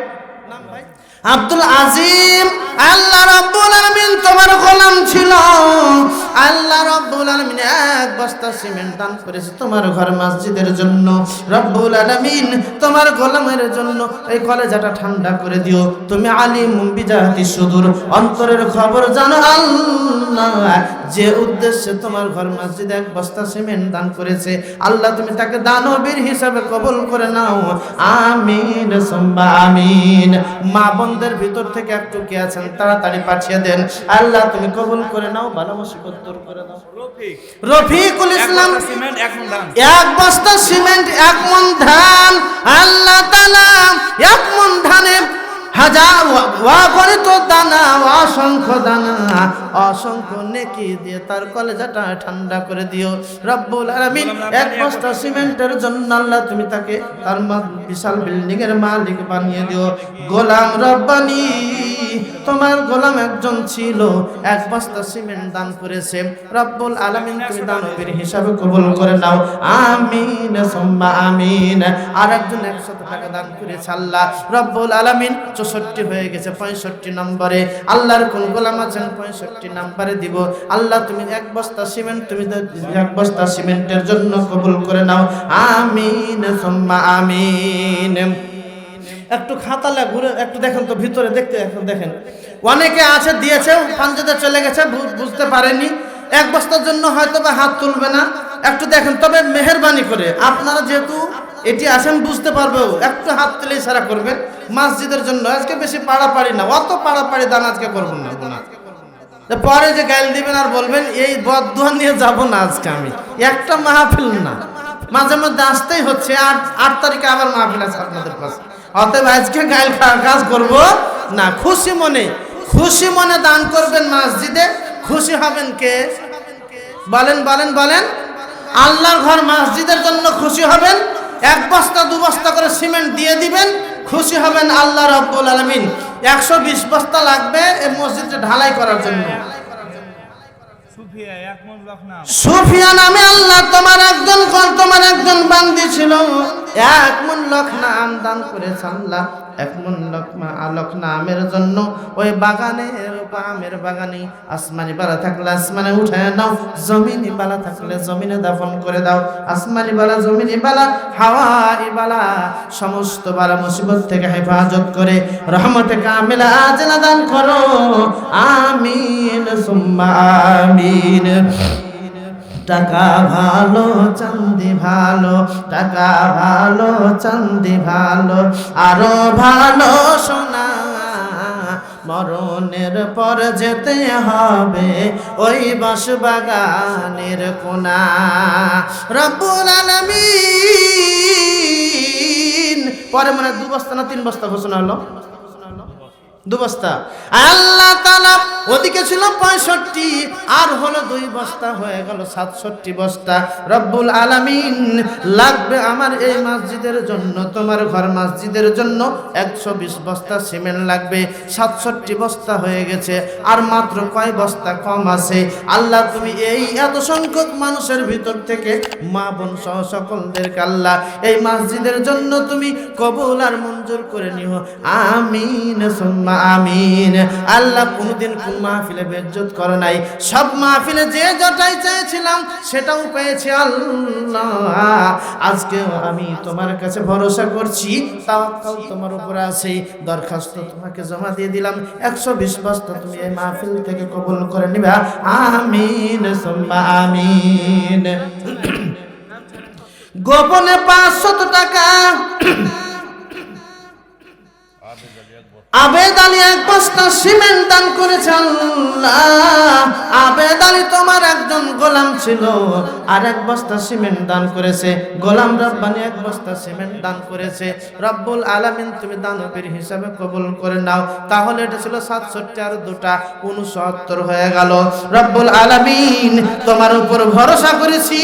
A: আব্দুল আজিম। আল্লাহ রাব্বুল আলামিন তোমার গোলাম ছিল। আল্লাহ রাব্বুল আলামিন 1 বস্তা সিমেন্ট দান করেছে তোমার ঘর মসজিদের জন্য। রাব্বুল আলামিন তোমার গোলামের জন্য এই কলেজাটা ঠান্ডা করে দিও। তুমি আলিম বিজাতি সুদূর, অন্তরের খবর জানো আল্লাহ। যে উদ্দেশ্যে তোমার ঘর মসজিদে 1 বস্তা সিমেন্ট দান করেছে আল্লাহ তুমি তাকে দানবীর হিসাবে কবুল করে নাও। আমিন সুম্মা আমিন। মা বোনদের ভিতর থেকে একটু কে আছেন তাড়াতাড়ি পাঠিয়ে দেন। আল্লাহ তুমি কবুল করে নাও, ভালো মুসিবত দূর করে দাও। রফিকুল ইসলাম 1 বস্তা সিমেন্ট 1 মণ ধান। আল্লাহ তাআলা 1 মণ ধানে হাজার অগণিত দানা, অসংখ্য দানা, অসংখ্য নেকি দিয়ে তার কলেজাটা ঠান্ডা করে দিও। রব্বুল আলামিন 1 বস্তা সিমেন্টের জন্য আল্লাহ তুমি তাকে তার বিশাল বিল্ডিং এর মালিক বানিয়ে দিও। গোলাম রব্বানি তোমার গোলাম একজন ছিল 1 বস্তা সিমেন্ট দান করেছে। রব্বুল আলামিন তুমি দানবীর হিসাবে কবুল করে নাও। আমিন সুম্মা আমিন। আর একজন 100 টাকা দান করেছে আল্লাহ রব্বুল আলামিন 64 হয়ে গেছে। 65 নম্বরে আল্লাহর কোন গোলাম আছেন 65 নম্বরে দিব। আল্লাহ তুমি 1 বস্তা সিমেন্ট তুমি 1 বস্তা সিমেন্টের জন্য কবুল করে নাও। আমিন সুম্মা আমিন। একটু খাতালে ঘুরে একটু দেখেন তো ভিতরে দেখতে এখন দেখেন অনেকে আছে দিয়েছে পাঞ্জাতে চলে গেছে বুঝতে পারেনি। 1 বস্তার জন্য হয়তো বা হাত তুলবে না। একটু দেখেন, তবে মেহেরবানি করে আপনারা যেহেতু এটি আছেন বুঝতে পারবে, একটু হাত তুলে ইশারা করবেন মসজিদের জন্য। আজকে বেশি পাড়াপাড়ি না, অত পাড়াপাড়ি দান আজকে করবেন না। পরে যে গাইল দিবেন আর বলবেন এই বদদুয়া নিয়ে যাব না আজকে আমি। একটা মাহফিল না, মাঝে মধ্যে আসতেই হচ্ছে। 8 তারিখে আবার মাহফিল আছে আপনাদের কাছে। অতএব আজকে গাইল কাজ করব না। খুশি মনে দান করবেন মসজিদে। খুশি হবেন কে? বলেন বলেন বলেন। আল্লাহর ঘর মসজিদের জন্য খুশি হবেন। 1 বস্তা 2 বস্তা করে সিমেন্ট দিয়ে দিবেন, খুশি হবেন আল্লাহ রাব্বুল আলামিন। 120 বস্তা লাগবে এই মসজিদটা ঢালাই করার জন্য। সুফিয়া নামে আল্লাহ তোমার একজন বান্দি ছিল। 1 মণ লখনা আম দান করেছে আল্লাহ। 1 মণ লখনা আমের জন্য ওই বাগানের আমের বাগানে আসমানি বালা থাকলে আসমানে উঠায় নাও, জমিনি বালা থাকলে জমিনে দাফন করে দাও। আসমানি বালা, জমিনি বালা, হাওয়াই বালা, সমস্ত বালা মুসিবত থেকে হেফাজত করে রহমতে কামিলা আজলা দান করো। আমিন সুম্মা আমিন। টাকা ভালো চাঁদি ভালো, টাকা ভালো চাঁদি ভালো, আরো ভালো সোনা। মরণের পর যেতে হবে ওই বাঁশবাগানের কোনা। রব্বুল আলামিন পরে মনে 2 বস্তা না 3 বস্তা ঘোষণা হলো? 2 বস্তা। আল্লাহ তাআলা ওদিকে ছিল 65 আর হলো 2 বস্তা হয়ে গেল 67 বস্তা। রব্বুল আলামিন লাগবে আমার এই মসজিদের জন্য, তোমার ঘর মসজিদের জন্য 120 বস্তা সিমেন্ট লাগবে। 67 বস্তা হয়ে গেছে, আর মাত্র কয় বস্তা কম আছে। আল্লাহ তুমি এই এত সংখ্যক মানুষের ভিতর থেকে মা বোন সহ সকলদেরকে আল্লাহ এই মসজিদের জন্য তুমি কবুল আর মঞ্জুর করে নিও। আমিন সুম্মা আমিন। আল্লাহ কোনদিন কোন মাহফিলে বেজ্জত করে নাই, সব মাহফিলে যে যেটাই চেয়েছিলাম সেটাও পেয়েছি আল্লাহ। আজকে আমি তোমার কাছে ভরসা করছি, তাওয়াক্কুল তোমার উপর আছে। দরখাস্ত তোমাকে জমা দিয়ে দিলাম। 120 বস্তা তুমি এই মাহফিল থেকে কবুল করে নিবা। আমিন সুম্মা আমিন। গোপনে 500 টাকা আবেদ আলী 1 বস্তা সিমেন্ট দান করেছে আল্লাহ। আবেদ আলী তোমার একজন গোলাম ছিল, আর 1 বস্তা সিমেন্ট দান করেছে। গোলাম রব্বানি 1 বস্তা সিমেন্ট দান করেছে। রব্বুল আলামিন তুমি দানবীর হিসাবে কবুল করে নাও। তাহলে এটা ছিল 67 আর 2টা 69 হয়ে গেল। রব্বুল আলামিন তোমার উপর ভরসা করেছি,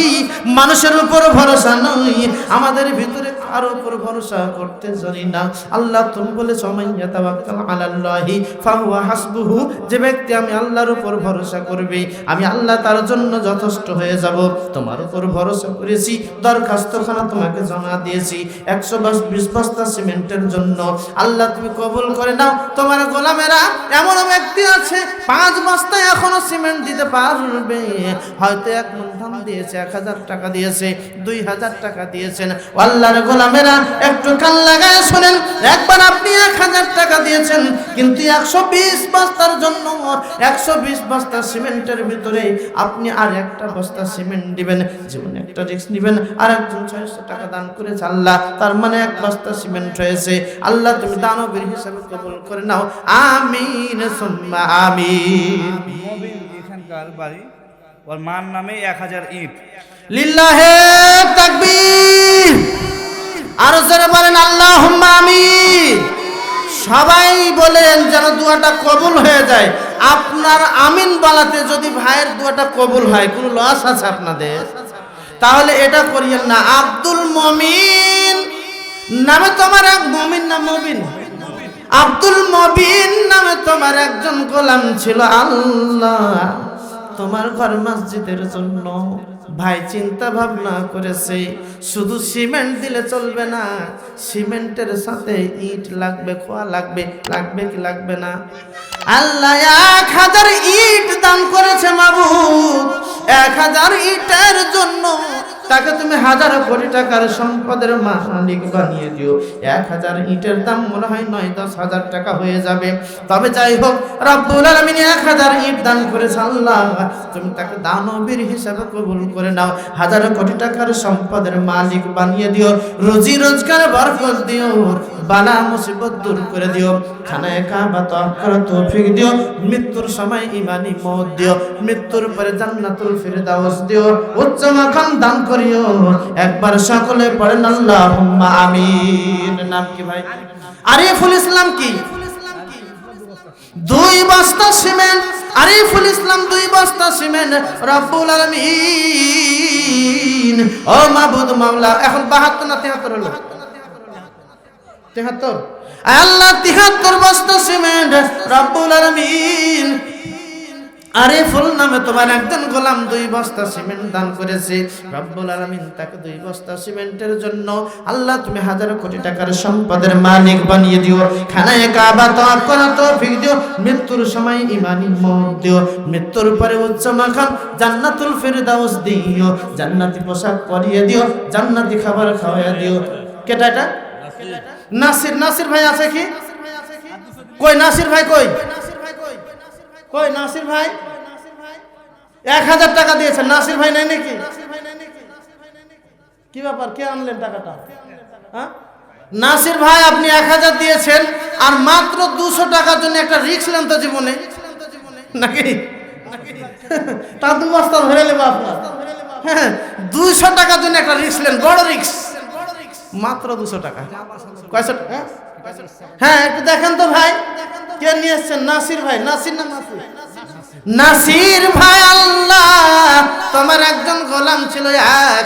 A: মানুষের উপর ভরসা নয়, আমাদের ভিতরে কারো উপর ভরসা করতে জানি না। আল্লাহ তুমি বলেছো মাইয়া তাওয়াক্কাল আলাল্লাহি ফাহুয়া হাসবুহু, যে ব্যক্তি আমি আল্লাহর উপর ভরসা করবে আমি আল্লাহ তার জন্য যথেষ্ট হয়ে যাব। তোমার উপর ভরসা করেছি, দরখাস্তখানা তোমাকে জমা দিয়েছি 120 বস্তা সিমেন্টের জন্য। আল্লাহ তুমি কবুল করে নাও। তোমার গোলামেরা এমন ব্যক্তি আছে 5 বস্তা এখনো সিমেন্ট দিতে পারবে, হয়তো 1 মণ ধান দিয়েছে, 1000 টাকা দিয়েছে, 2000 টাকা দিয়েছেন। আল্লাহর গোলামেরা একটু কান লাগায় শুনেন, একবার আপনি 1000 টাকা দিয়েছেন, কিন্তু 120 বস্তার জন্য 120 বস্তা সিমেন্টের ভিতরে আপনি আর একটা বস্তা সিমেন্ট দিবেন। জীবনে একটা রিস্ক নেবেন, আর একজন 600 টাকা দান করেছে আল্লাহ, তার মানে 1 বস্তা সিমেন্ট হয়েছে। আল্লাহ তুমি দানবীর হিসাবে কবুল করে নাও। আমিন সুম্মা আমিন।
C: মবিন এখানকার বাড়ি, ওর মার নামে 1000 ইট।
A: লিল্লাহে তাকবীর। আর যারা বলেন আল্লাহুম্মা আমিন। সবাই বলেন যেন দোয়াটা কবুল হয়ে যায়। আপনার আমিন বলাতে যদি ভাইয়ের দোয়াটা কবুল হয়, কোনো লস আছে আপনাদের? তাহলে এটা করিয়েন না। আব্দুল মমিন নামে তোমার এক মমিন না মবিন? আব্দুল মবিন নামে তোমার একজন গোলাম ছিল। আল্লাহ তোমার ঘর মসজিদের জন্য ভাই চিন্তা ভাবনা করেছে, শুধু সিমেন্ট দিলে চলবে না, সিমেন্টের সাথে ইট লাগবে, খোয়া লাগবে। লাগবে কি লাগবে না? আল্লাহ 1000 ইট দান করেছে মাবুদ। 1000 ইটের জন্য তাকে তুমি 1000 কোটি টাকার সম্পদের মালিক বানিয়ে দিও। 1000 ইটের দাম মনে হয় 9-10 হাজার টাকা হয়ে যাবে। তবে যাই হোক, রব্বুল আলামিন 1000 ইট দান করেছে। আল্লাহ তুমি তাকে দানবীর হিসাবে কবুল করে নাও। 1000 কোটি টাকার সম্পদের মালিক বানিয়ে দিও। রুজি রোজগারে বরকত দিও, বালা মুসিবত দূর করে দিও। খানায়ে কাবা তওয়াফ করার তৌফিক দিও। মৃত্যুর সময় ঈমানি মওত দিও। মৃত্যুর পরে জান্নাতুল ফিরদাউস দিও। উচ্চ মাকাম দান করিও। একবার সকলে পড়েন আল্লাহুম্মা আমিন। নাম কি ভাই? আরিফুল ইসলাম কি? 2 বস্তা সিমেন্ট। আরিফুল ইসলাম 2 বস্তা সিমেন্ট। রব্বুল আলামিন ও মাবুদ মাওলা, এখন 72 না 73 হলো? 73। আল্লাহ 73 বস্তা সিমেন্ট রব্বুল আলামিন আরিফুল নামে তোমার একজন গোলাম 2 বস্তা সিমেন্ট দান করেছে। রব্বুল আলামিন তাকে 2 বস্তা সিমেন্টের জন্য আল্লাহ তুমি 1000 কোটি টাকার সম্পদের মালিক বানিয়ে দিও। খানায়ে কাবা তওয়াফ করার তৌফিক দিও। মৃত্যুর সময় ঈমানি মওত দিও। মৃত্যুর পরে উচ্চ মাকাম জান্নাতুল ফিরদাউস দিও। জান্নাতি পোশাক পরিয়ে দিও। জান্নাতি খাবার খাওয়াইয়া দিও। কেটা এটা? নাসির। নাসির ভাই আছে কি? কই নাসির ভাই? কই কই নাসির ভাই? 1000 টাকা দিয়েছেন, নাসির ভাই নাই নাকি? কি ব্যাপার, কে আনলেন টাকাটা? হ্যাঁ, নাসির ভাই আপনি 1000 দিয়েছেন, আর মাত্র 200 টাকার জন্য একটা রিস্ক নেন তো জীবনে নাকি? তা 2 বস্তা ধরে নেব আপনার। হ্যাঁ, 200 টাকার জন্য একটা রিস্ক নেন, বড় রিস্ক। মাত্র 200 টাকা। কয়শো টাকা? হ্যাঁ, একটু দেখেন তো ভাই, কে নিয়ে এসছেন? নাসির ভাই। নাসির না নাসির? নাসির ভাই। আল্লাহ তোমার একজন গোলাম ছিল,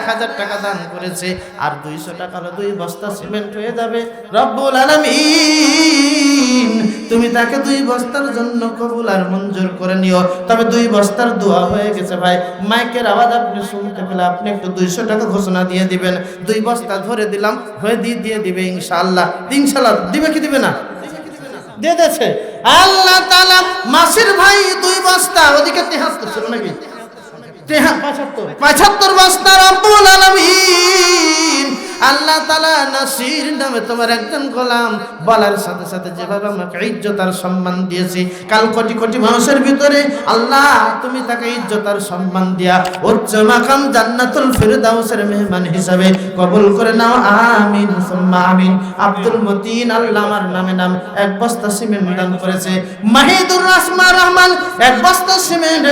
A: 1000 টাকা দান করেছে, আর 200 টাকা হলো 2 বস্তা সিমেন্ট হয়ে যাবে। রব্বুল আলামিন তুমি তাকে 2 বস্তার জন্য কবুল আর মঞ্জুর করে নিও। তবে 2 বস্তার দোয়া হয়ে গেছে ভাই। মাইকের আওয়াজ আপনি শুনতে পেলে আপনি একটু 200 টাকা ঘোষণা দিয়ে দিবেন। 2 বস্তা ধরে দিলাম, হয়ে দিয়ে দিবে ইনশাআল্লাহ। ইনশাআল্লাহ দিবে কি দিবে না? দিয়ে দিয়েছে আল্লাহ তাআলা। মাসির ভাই 2 বস্তা, ওদিকে 73 ছিল নাকি? 75 বস্তা রব্বুল আলামিন আল্লাহ তাআলা নাসির নামে তোমার একজন গোলাম বলার সাথে সাথে যেভাবে আমাকে ইজ্জত আর সম্মান দিয়েছি, কাল কোটি কোটি মানুষের ভিতরে আল্লাহ তুমি তাকে ইজ্জত আর সম্মান দিয়া উচ্চ মাকাম জান্নাতুল ফিরদাউসের মেহমান হিসাবে কবুল করে নাও, আমিন সুম্মা আমিন। আব্দুল মতিন আল্লাহ আমার নামে নাম এক বস্তা সিমেন্ট দান করেছে, মাহিদুর রহমান এক বস্তা সিমেন্ট,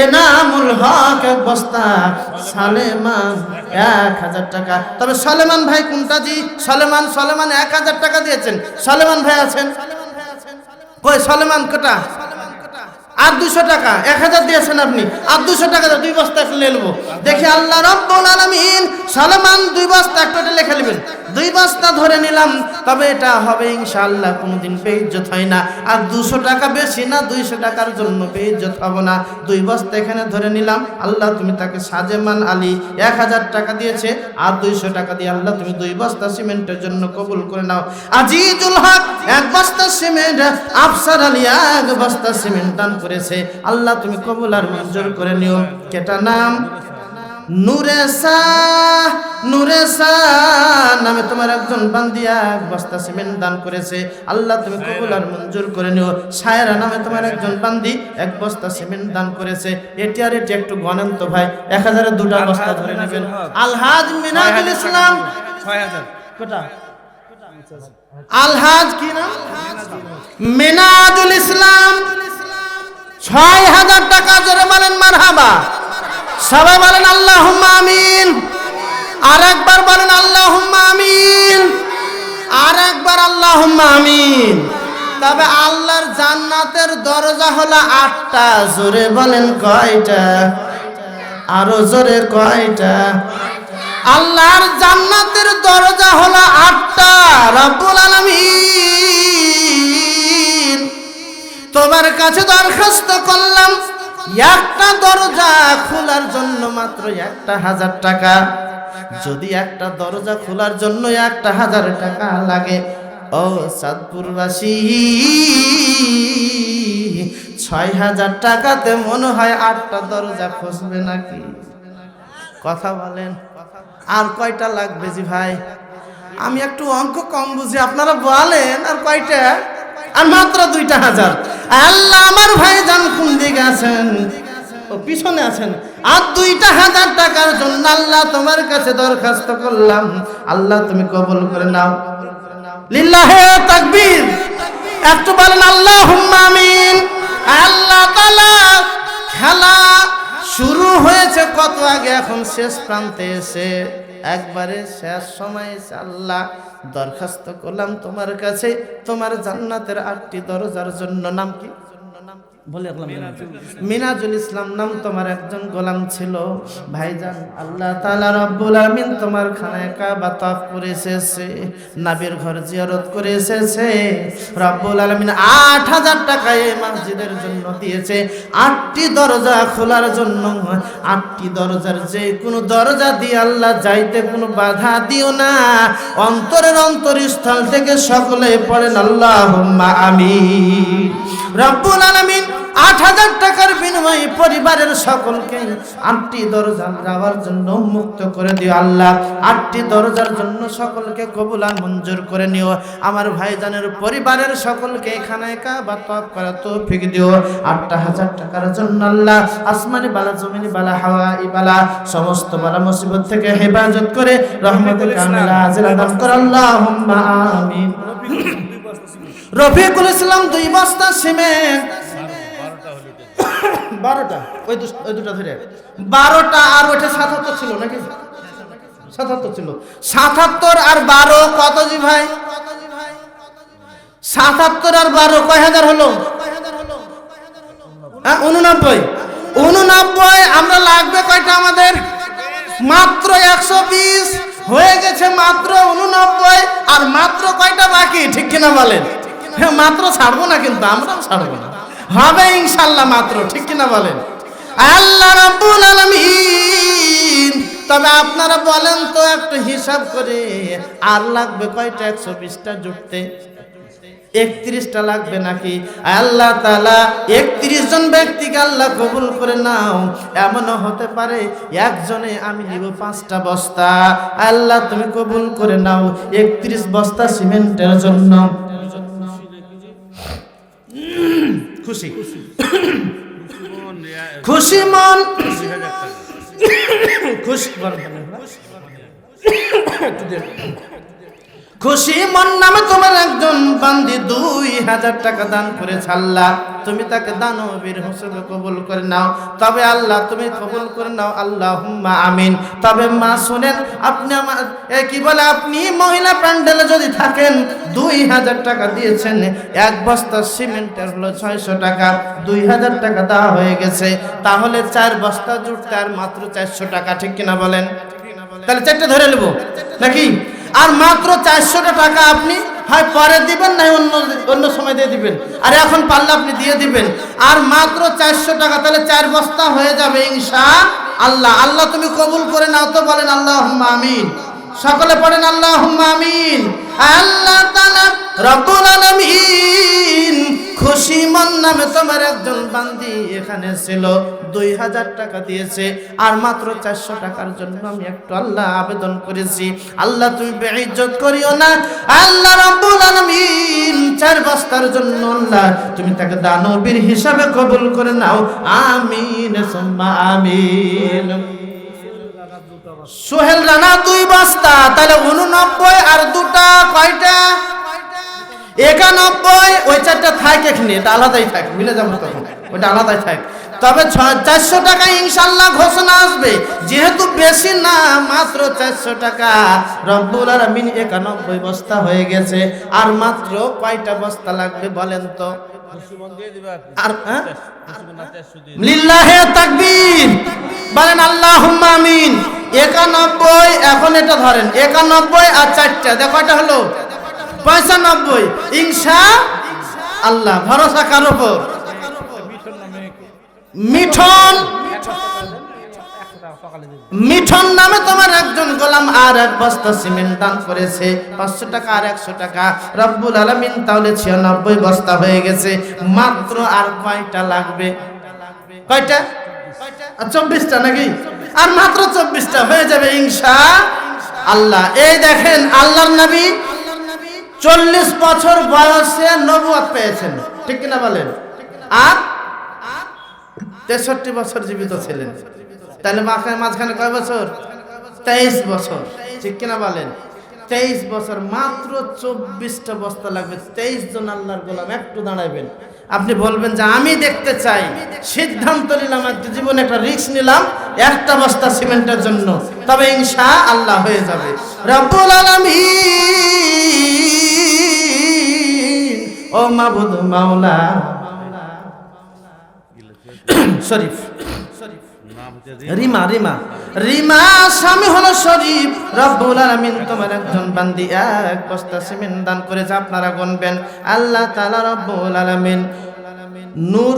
A: এনামুল হক এক বস্তা, সালেমান 1000 টাকা। তবে সলেমান ভাই কোনটা জি? সলেমান 1000 টাকা দিয়েছেন। সলেমান ভাই আছেন কই? সলেমান কোটা? আর 200 টাকা 1000 দিয়েছেন আপনি, আর 200 টাকা 2 বস্তা একটু নেব দেখি। আল্লাহ রাব্বুল আলামিন সলেমান 2 বস্তা একটা লেখা নেবেন, 2 বস্তা ধরে নিলাম, তবে এটা হবে ইনশাআল্লাহ কোনোদিন বেইজ্জত হয় না। আর 200 টাকা বেশি না, 200 টাকার জন্য বেইজ্জত হব না। 2 বস্তা এখানে ধরে নিলাম। আল্লাহ তুমি তাকে সাজেমান আলী 1000 টাকা দিয়েছে, আর 200 টাকা দিয়ে আল্লাহ তুমি 2 বস্তা সিমেন্টের জন্য কবুল করে নাও। আজিজুল হক 1 বস্তা সিমেন্ট, আফসার আলী 1 বস্তা সিমেন্ট দান করেছে, আল্লাহ তুমি কবুল আর মঞ্জুর করে নিও। কেটা নাম? নুরেসা নামে তোমার একজন বান্দিয়া 1 বস্তা সিমেন্ট দান করেছে, আল্লাহ তুমি কবুল আর মঞ্জুর করে নিও। সায়রা নামে তোমার একজন বান্দি 1 বস্তা সিমেন্ট দান করেছে। এটি আর এটি একটু গণেন তো ভাই, 1000-এর 2টা বস্তা ধরে নেবেন। আলহাজ মিনাজুল ইসলাম
C: 6000
A: কোটা? আলহাজ কি নাম? মিনাজুল ইসলাম 6000 টাকা। জোরে বলেন মারহাবা, সবাই বলেন আল্লাহুম্মা আমিন। আর একবার বলেন আল্লাহুম্মা আমিন, আর একবার আল্লাহুম্মা আমিন। তবে আল্লাহর জান্নাতের দরজা হলো 8টা। জোরে বলেন কয়টা? আরো জোরে কয়টা? আল্লাহর জান্নাতের দরজা হলো 8টা। রব্বুল আলামিন তোমার কাছে দরখাস্ত করলাম, একটা দরজা খোলার জন্য মাত্র 1000 টাকা। যদি একটা দরজা খোলার জন্য 1000 টাকা লাগে, ও চাঁদপুরবাসী 6000 টাকাতে মনে হয় 8টা দরজা খুঁজবে নাকি? কথা বলেন। আর কয়টা লাগবে জি ভাই? আমি একটু অঙ্ক কম বুঝি, আপনারা বলেন আর কয়টা? আর মাত্র 2টা হাজার। আল্লাহ আমার ভাইজান কোন দিকে আছেন? ও পিছনে আছেন। আর 2,000 টাকার জন্য আল্লাহ তোমার কাছে দরখাস্ত করলাম, আল্লাহ তুমি কবুল করে নাও। লিল্লাহে তাকবীর, একটু বলেন আল্লাহুম্মা আমিন। আল্লাহ তাআলা খেলা শুরু হয়েছে কত আগে, এখন শেষ প্রান্তে এসে একবারে শেষ সময় এসে আল্লাহ দরখাস্ত করলাম তোমার কাছে, তোমার জান্নাতের 8টি দরজার জন্য। নাম কি বলে রাখলাম? মিনাজুল ইসলাম নাম তোমার একজন গোলাম ছিল। ভাইজান আল্লাহ তাআলা রব্বুল আলামিন তোমার খানায় কাবা তাওয়াফ করে এসেছে, নবীর ঘর জিয়ারত করে এসেছে। রব্বুল আলামিন 8000 টাকা এই মসজিদের জন্য দিয়েছে, 8টি দরজা খোলার জন্য। 8টি দরজার যে কোনো দরজা দিয়ে আল্লাহ যাইতে কোনো বাধা দিও না। অন্তরের অন্তরস্থল থেকে সকলে পড়েন আল্লাহুম্মা আমিন। রব্বুল আলামিন 8000 টাকার বিনিময়ে পরিবারের সকলকে 8টি দরজা যাওয়ার জন্য মুক্ত করে দিও আল্লাহ। 8টি দরজার জন্য সকলকে কবুল আর মঞ্জুর করে নিও। আমার ভাইজানের পরিবারের সকলকে খানায় কাবা তাওয়াফ করার তৌফিক দিও। 8000 টাকার জন্য আল্লাহ আসমানি বালা, জমিনি বালা, হাওয়াই বালা, সমস্ত বালা মুসিবত থেকে হেফাজত করে রহমতের কামিলা আজিলা দান কর, আল্লাহুম্মা আমিন। রফিকুল ইসলাম 2 বস্তা সিমেন্ট, 12টা, ওই দুটো ধরে 12টা। আর ওইটা 77 ছিল নাকি? 77 ছিল। 77 আর 12 কত জি ভাই? 77 আর 12 কয় হাজার হলো? 89। আমরা লাগবে কয়টা আমাদের? মাত্র 120 হয়ে গেছে, মাত্র 89। আর মাত্র কয়টা বাকি? ঠিক কিনা বলেন? হ্যাঁ, মাত্র ছাড়বো না, কিন্তু আমরাও ছাড়বো না, হবে ইনশাআল্লাহ মাত্র। ঠিক কিনা বলেন? আল্লাহ রাব্বুল আলামিন। তবে আপনারা বলেন তো একটু হিসাব করে, আর লাগবে কয়টা 120টা জুটতে? 31টা লাগবে নাকি? আল্লাহ তাআলা 31 জন ব্যক্তিকে আল্লাহ কবুল করে নাও। এমনও হতে পারে একজনে আমি নিব 5টা বস্তা, আল্লাহ তুমি কবুল করে নাও 31 বস্তা সিমেন্টের জন্য। খুশি খুশি মন খুশি খুশি মন নামে তোমার একজন বান্দি 2000 টাকা দান করেছে। আল্লাহ তুমি তাকে দানবীর হিসেবে কবুল করে নাও। তবে আল্লাহ তুমি কবুল করে নাও, আল্লাহুম্মা আমিন। তবে মা শুনেন, আপনি আমার কি বলে, আপনি মহিলা প্যান্ডেলে যদি থাকেন 2000 টাকা দিয়েছেন, এক বস্তা সিমেন্টের হলো 600 টাকা, 2000 টাকা দেওয়া হয়ে গেছে, তাহলে 4 বস্তা জুটতে আর মাত্র 400 টাকা, ঠিক কিনা বলেন? তাহলে 4টা ধরে নেব নাকি? আর মাত্র 400 টাকা আপনি হয় পরে দিবেন, না অন্য সময় দিয়ে দিবেন, আর এখন পারলে আপনি দিয়ে দিবেন। আর মাত্র 400 টাকা, তাহলে 4 বস্তা হয়ে যাবে ইনশাআল্লাহ। আল্লাহ তুমি কবুল করে নাও। তো বলেন আল্লাহুম্মা আমিন। সকলে পড়েন আল্লাহুম্মা আমিন। আল্লাহ তাআলা রব্বুল আলামিন খুশি মন নামে তোমার একজন বান্দি এখানে ছিল, 2000 টাকা দিয়েছে, আর মাত্র 400 টাকার জন্য আমি একটু আল্লাহ আবেদন করেছি, আল্লাহ তুমি বেইজ্জত করিও না। আল্লাহ রব্বুল আলামিন 4 বস্তার জন্য আল্লাহ তুমি তাকে দানবীর হিসাবে কবুল করে নাও। আমিন সুম্মা আমিন। সোহেল রানা 2 বস্তা, তাহলে 89 আর 2টা কয়টা? 91। ওই 4টা থাক এখানে, এটা আলাদাই থাক, মিলে যাবো তখন, ওইটা আলাদাই থাক। তবে 400 টাকা ইনশাআল্লাহ ঘোষণা আসবে, যেহেতু বেশি না, মাত্র 400 টাকা। রব্বুল আলামিন 91 বস্তা হয়ে গেছে, আর মাত্র কয়টা বস্তা লাগবে বলেন তো? আর লিল্লাহে তাকবীর বলেন আল্লাহুম্মা আমিন। 91, এখন এটা ধরেন 91 আর 4টা, দেখো এটা হলো 95 ইনশাআল্লাহ। ভরসা কার উপর? মিঠন মিঠন নামে তোমার একজন গোলাম আর 1 বস্তা সিমেন্ট দান করেছে, 500 টাকা আর 100 টাকা। রব্বুল আলামিন তাহলে 96 বস্তা হয়ে গেছে। মাত্র আর কয়টা লাগবে? কয়টা? 24টা নাকি? আর মাত্র 24টা হয়ে যাবে ইনশাআল্লাহ। এই দেখেন, আল্লাহর নবী 40 বছর বয়সে নবুয়ত পেয়েছেন, ঠিক কিনা বলেন? আর 63 বছর জীবিত ছিলেন, তাহলে মাঝখানে কয় বছর? 23 বছর, ঠিক কিনা বলেন? 23 বছর, মাত্র 24টা বস্তা লাগবে। 23 জন আল্লাহর গোলাম। একটু দাঁড়াবেন, আপনি বলবেন যে আমি দেখতে চাই, সিদ্ধান্ত নিলাম, জীবনে একটা রিস্ক নিলাম 1টা বস্তা সিমেন্টের জন্য, তবে ইনশাআল্লাহ হয়ে যাবে। রব্বুল আলামিন ও মাবুদ মাওলা শরীফ, রিমা রিমা রিমা স্বামী হলো শরীফ। রব্বুল আলামিন তোমার একজন বান্দি 1 বস্তা সিমেন্ট দান করেছে, আপনারা গুনবেন। আল্লাহ তাআলা রব্বুল আলামিন নূর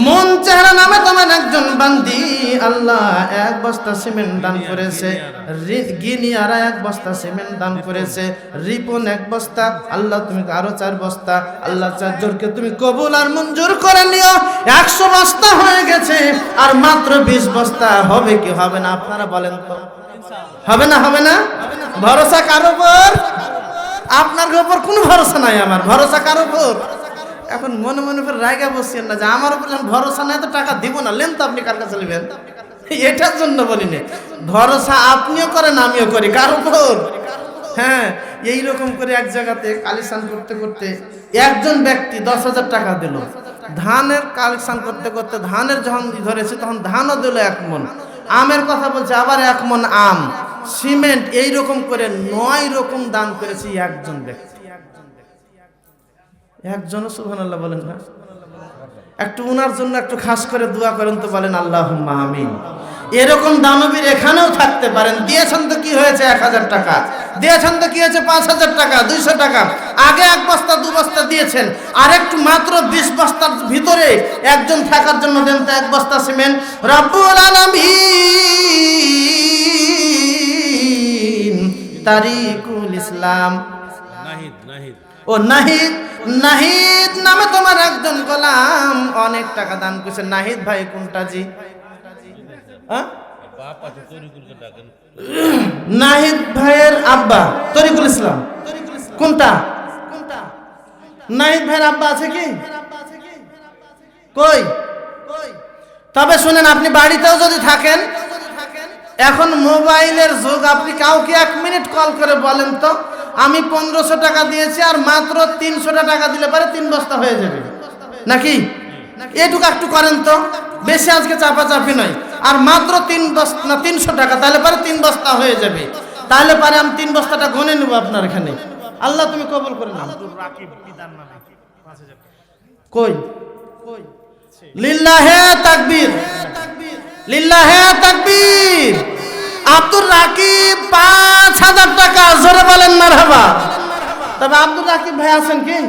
A: মন চেহারা নামে তোমার একজন বান্দি আল্লাহ 1 বস্তা সিমেন্ট দান করেছে। গিনিয়ারা 1 বস্তা সিমেন্ট দান করেছে। রিপন 1 বস্তা। আল্লাহ তুমি আরো 4 বস্তা। আল্লাহ 4 জনকে তুমি কবুল আর মঞ্জুর করে নিও। 100 বস্তা হয়ে গেছে, আর মাত্র 20 বস্তা হবে কি হবে না? আপনারা বলেন তো, হবে না? হবে না? ভরসা কার উপর? আপনার উপর কোনো ভরসা নাই, আমার ভরসা কার উপর? এখন মনে মনে ফের রায়গা বসছেন না যে আমার উপর ভরসা নাই, তো টাকা দিব না, লেন তো আপনি কার কাছে নেবেন? এটার জন্য বলিনি, ভরসা আপনিও করেন আমিও করি। কার উপর? হ্যাঁ, এইরকম করে এক জায়গাতে কালেকশন করতে করতে একজন ব্যক্তি 10,000 টাকা দিল। ধানের কালেকশন করতে করতে ধানের যখন ধরেছে, তখন ধানও দিল 1 মণ। আমের কথা বলছে, আবার 1 মণ আম, সিমেন্ট, এইরকম করে 9 রকম দান করেছে একজন ব্যক্তি। একজনও সুবহানাল্লাহ বলেন না? একটু উনার জন্য একটু খাস করে দোয়া করেন তো, বলেন আল্লাহুম্মা আমিন। এরকম দানবীর এখানেও থাকতে পারেন। দিয়েছেন তো কি হয়েছে? 1000 টাকা দিয়েছেন তো কি হয়েছে? 5000 টাকা, 200 টাকা। আগে 1 বস্তা 2 বস্তা দিয়েছেন, আর একটু মাত্র 20 বস্তার ভিতরে একজন থাকার জন্য দেন তো 1 বস্তা সিমেন্ট। রব্বুল আলামিন তারিকুল ইসলাম ও নাহিদ, নাহিদ নামে তোমার একজন গোলাম অনেক টাকা দান করেছে। নাহিদ ভাই কোনটা জি? হ্যাঁ? নাহিদ ভাইয়ের আব্বা তরিকুল ইসলাম কোনটা? নাহিদ ভাইয়ের আব্বা আছে কি? কই? তবে শুনেন, আপনি বাড়িতেও যদি থাকেন, এখন মোবাইলের যুগ, আপনি কাউকে 1 মিনিট কল করে বলেন তো আমি 1500 টাকা দিয়েছি আর মাত্র 300 টাকা দিলে পারে 3 বস্তা হয়ে যাবে নাকি? এটুকু একটু করেন তো, বেশি আজকে চাপাচাপি নয়। আর মাত্র 3 বস্তা না 300 টাকা, তাহলে পারে 3 বস্তা হয়ে যাবে। তাহলে পারে আমি 3 বস্তাটা গনে নেব আপনার এখানে। আল্লাহ তুমি কবুল করে নাও। কই? লিল্লাহে তাকবীর, লিল্লাহে তাকবীর। আব্দুর রাকিব 5000 টাকা, জোরে বলেন মারহাবা। তবে আব্দুর রাকিব ভাই আছেন কি?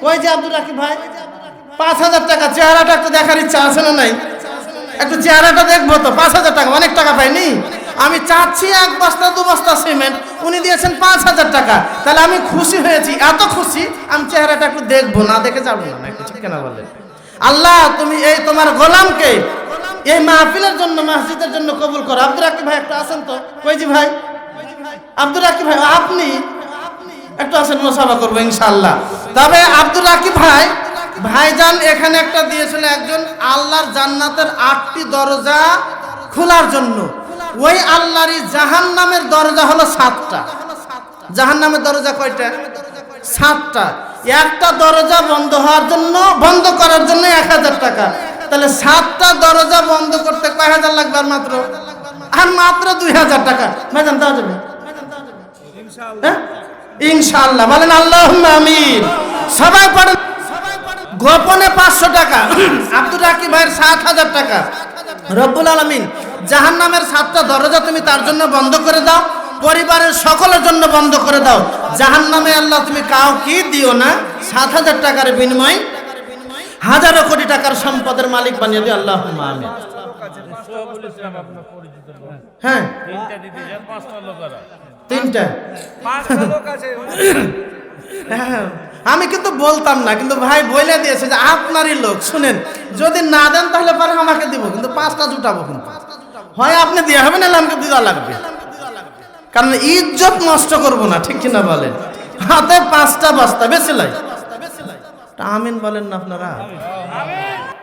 A: কই যে আব্দুর রাকিব ভাই? 5000 টাকা। চেহারাটা একটু দেখার ইচ্ছা আছে না নাই? একটু চেহারাটা দেখবো তো। 5000 টাকা অনেক টাকা পাইনি। আমি চাচ্ছি 1 বস্তা 2 বস্তা সিমেন্ট, উনি দিয়েছেন 5000 টাকা। তাহলে আমি খুশি হয়েছি, এত খুশি আমি চেহারাটা একটু দেখবো, না দেখে যাবো না। কিছু কেন বলেন? আল্লাহ তুমি এই তোমার গোলামকে এই মাহফিলের জন্য, মসজিদের জন্য কবুল করো। আব্দুর রাকিব ভাই একটু আসেন তো। কই জি ভাই? আব্দুর রাকিব ভাই আপনি একটু আসেন, মুসাফা করবো ইনশাআল্লাহ। তবে আব্দুর রাকিব ভাই ভাইজান এখানে একটা দিয়েছিল, একজন আল্লাহর জান্নাতের 8টি দরজা খোলার জন্য। ওই আল্লাহরই জাহান্নামের দরজা হলো 7টা। জাহান্নামের দরজা কয়টা? 7টা। একটা দরজা বন্ধ হওয়ার জন্য, বন্ধ করার জন্য 1000 টাকা। তাহলে 7টা দরজা বন্ধ করতে কয় হাজার লাগবে? আর মাত্র 2000 টাকা। ভাইজান দেওয়া যাবে ইনশাআল্লাহ। বলেন আল্লাহুম্মা আমিন। সবাই পড়েন। গোপনে 500 টাকা। আব্দুর রাকিব ভাইয়ের 7000 টাকা। রব্বুল আলামিন জাহান্নামের 7টা দরজা তুমি তার জন্য বন্ধ করে দাও, পরিবারের সকলের জন্য বন্ধ করে দাও। জাহান্নামে আল্লাহ তুমি কাউকে দিও না। 7000 টাকার বিনিময়ে হাজারো কোটি টাকার সম্পদের মালিক বানিয়ে দিও। আল্লাহুম্মা আমিন। হ্যাঁ, 3টা। হ্যাঁ, আমি কিন্তু বলতাম না, কিন্তু ভাই বলে দিয়েছে যে আপনারই লোক। শুনেন, যদি না দেন তাহলে পরে আমাকে দিব, কিন্তু 5টা জুটাবো। কিন্তু হয় আপনি দিয়ে হবে, না আমাকে দিদা লাগবে। কারণ ইজ্জত নষ্ট করবো না, ঠিক কিনা বলেন? হাতে 5টা বস্তা বেশি লাই। আমিন বলেন না আপনারা?